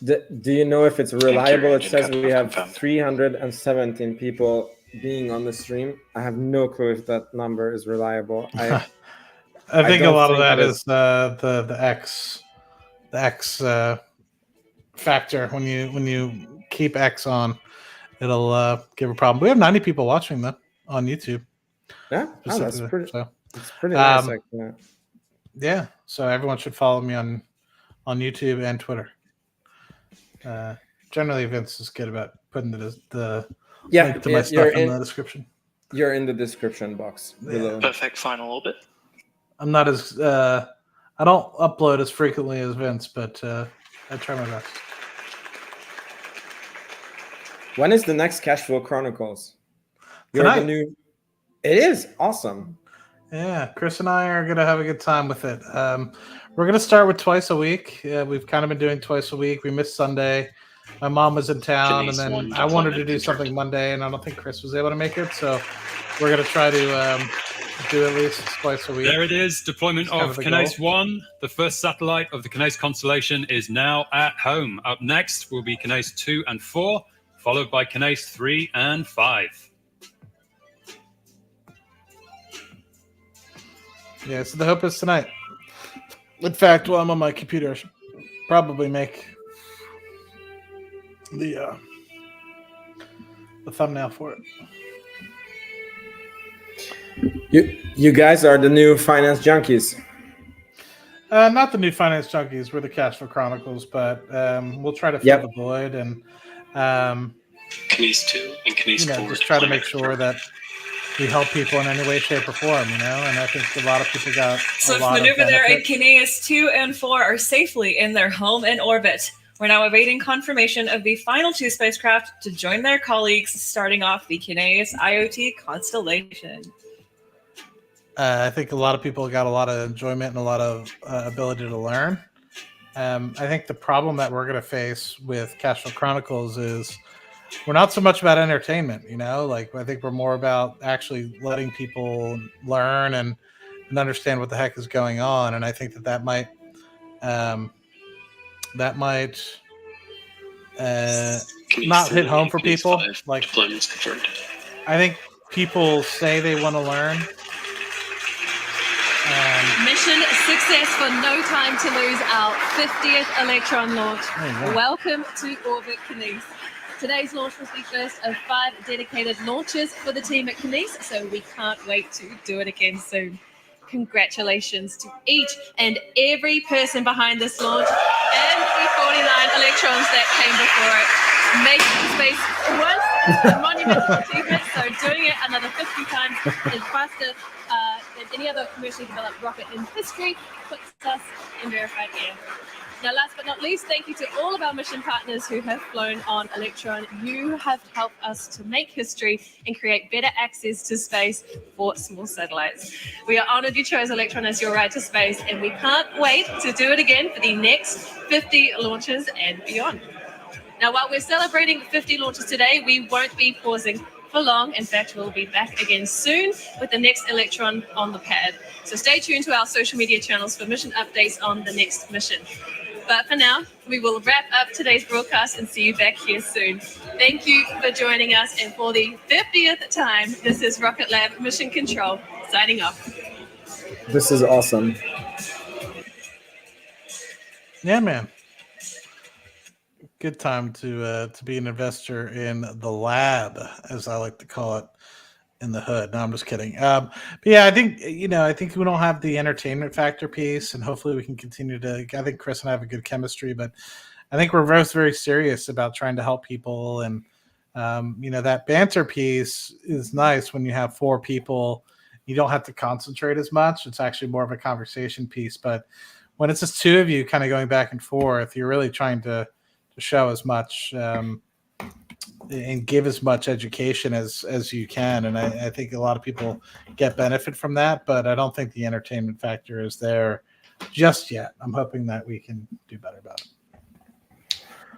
Do you know if it's reliable? It says we have 317 people being on the stream. I have no clue if that number is reliable. I think a lot of that is the X factor. When you keep X on, it'll give a problem. We have 90 people watching though on YouTube. Yeah, that's pretty. So, it's pretty nice. Yeah, so everyone should follow me on YouTube and Twitter. Generally, Vince is good about putting the link to my stuff in the description. You're in the description box below. Perfect final orbit. I'm not as I don't upload as frequently as Vince, but I try my best. When is the next Cash Flow Chronicles? Tonight. It is awesome. Yeah, Chris and I are gonna have a good time with it. We're gonna start with twice a week. We've kind of been doing twice a week. We missed Sunday. My mom was in town, and then I wanted to do something Monday, and I don't think Chris was able to make it. So we're gonna try to do at least twice a week. There it is. Deployment of Kinéis 1. The first satellite of the Kinéis constellation is now at home. Up next will be Kinéis 2 and 4, followed by Kinéis 3 and 5. Yeah, so the hope is tonight. In fact, while I'm on my computer, I should probably make the thumbnail for it. You guys are the new finance junkies. Not the new finance junkies. We're the Cash Flow Chronicles, but we'll try to fill the void and Kinéis 2 and Kinéis 4. Just try to make sure that we help people in any way, shape, or form, and I think a lot of people got So if maneuver there and Kinéis 2 and 4 are safely in their home in orbit. We're now awaiting confirmation of the final 2 spacecraft to join their colleagues, starting off the Kinéis IoT constellation. I think a lot of people got a lot of enjoyment and a lot of ability to learn. I think the problem that we're going to face with Cash Flow Chronicles is we're not so much about entertainment, like I think we're more about actually letting people learn and understand what the heck is going on. And I think that might not hit home for people. Like, deployments confirmed. I think people say they want to learn. Mission success for No Time to Lose, our 50th Electron launch. Welcome to Orbit Kinéis. Today's launch was the first of 5 dedicated launches for the team at Kinéis, so we can't wait to do it again soon. Congratulations to each and every person behind this launch and the 49 Electrons that came before it. Making space once a monumental achievement, so doing it another 50 times is faster than any other commercially developed rocket in history puts us in verified air. Now, last but not least, thank you to all of our mission partners who have flown on Electron. You have helped us to make history and create better access to space for small satellites. We are honored you chose Electron as your ride to space, and we can't wait to do it again for the next 50 launches and beyond. Now, while we're celebrating 50 launches today, we won't be pausing for long. In fact, we'll be back again soon with the next Electron on the pad. So stay tuned to our social media channels for mission updates on the next mission. But for now, we will wrap up today's broadcast and see you back here soon. Thank you for joining us. And for the 50th time, this is Rocket Lab Mission Control signing off. This is awesome. Yeah, man. Good time to be an investor in the lab, as I like to call it, in the hood. No, I'm just kidding. But yeah, I think we don't have the entertainment factor piece, and hopefully we can continue to. I think Chris and I have a good chemistry, but I think we're both very serious about trying to help people, and that banter piece is nice when you have 4 people. You don't have to concentrate as much. It's actually more of a conversation piece, but when it's just 2 of you kind of going back and forth, you're really trying to show as much and give as much education as you can. And I think a lot of people get benefit from that, but I don't think the entertainment factor is there just yet. I'm hoping that we can do better about it.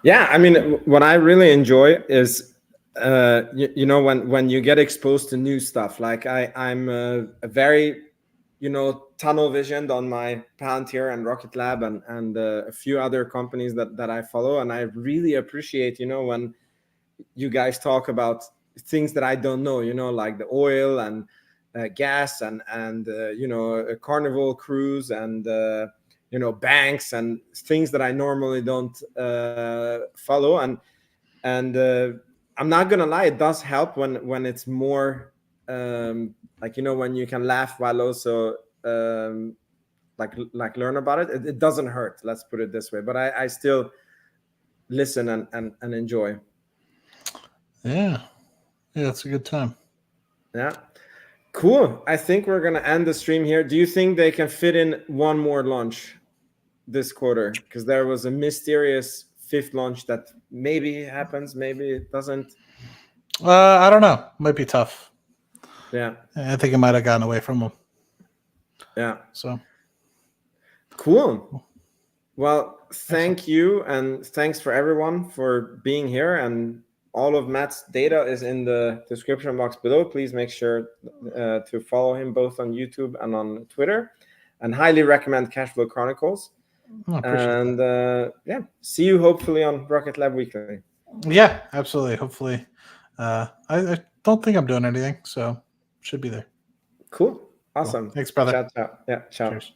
Yeah, I mean, what I really enjoy is, when you get exposed to new stuff. Like I'm a very, tunnel visioned on my Palantir and Rocket Lab and a few other companies that I follow. And I really appreciate, when you guys talk about things that I don't know, like the oil and gas and a Carnival cruise and, banks and things that I normally don't follow. And I'm not going to lie, it does help when it's more when you can laugh while also learn about it. It doesn't hurt, let's put it this way, but I still listen and enjoy. Yeah, it's a good time. Yeah, cool. I think we're gonna end the stream here. Do you think they can fit in one more launch this quarter? Because there was a mysterious 5th launch that maybe happens, maybe it doesn't. I don't know, might be tough. Yeah, I think it might have gotten away from them. Yeah. So cool. Well, thank you, and thanks for everyone for being here. And all of Matt's data is in the description box below. Please make sure to follow him both on YouTube and on Twitter, and highly recommend Cashflow Chronicles. And see you hopefully on Rocket Lab Weekly. Yeah, absolutely. Hopefully. I don't think I'm doing anything, so should be there. Cool. Awesome. Cool. Thanks, brother. Ciao. Yeah, ciao. Cheers.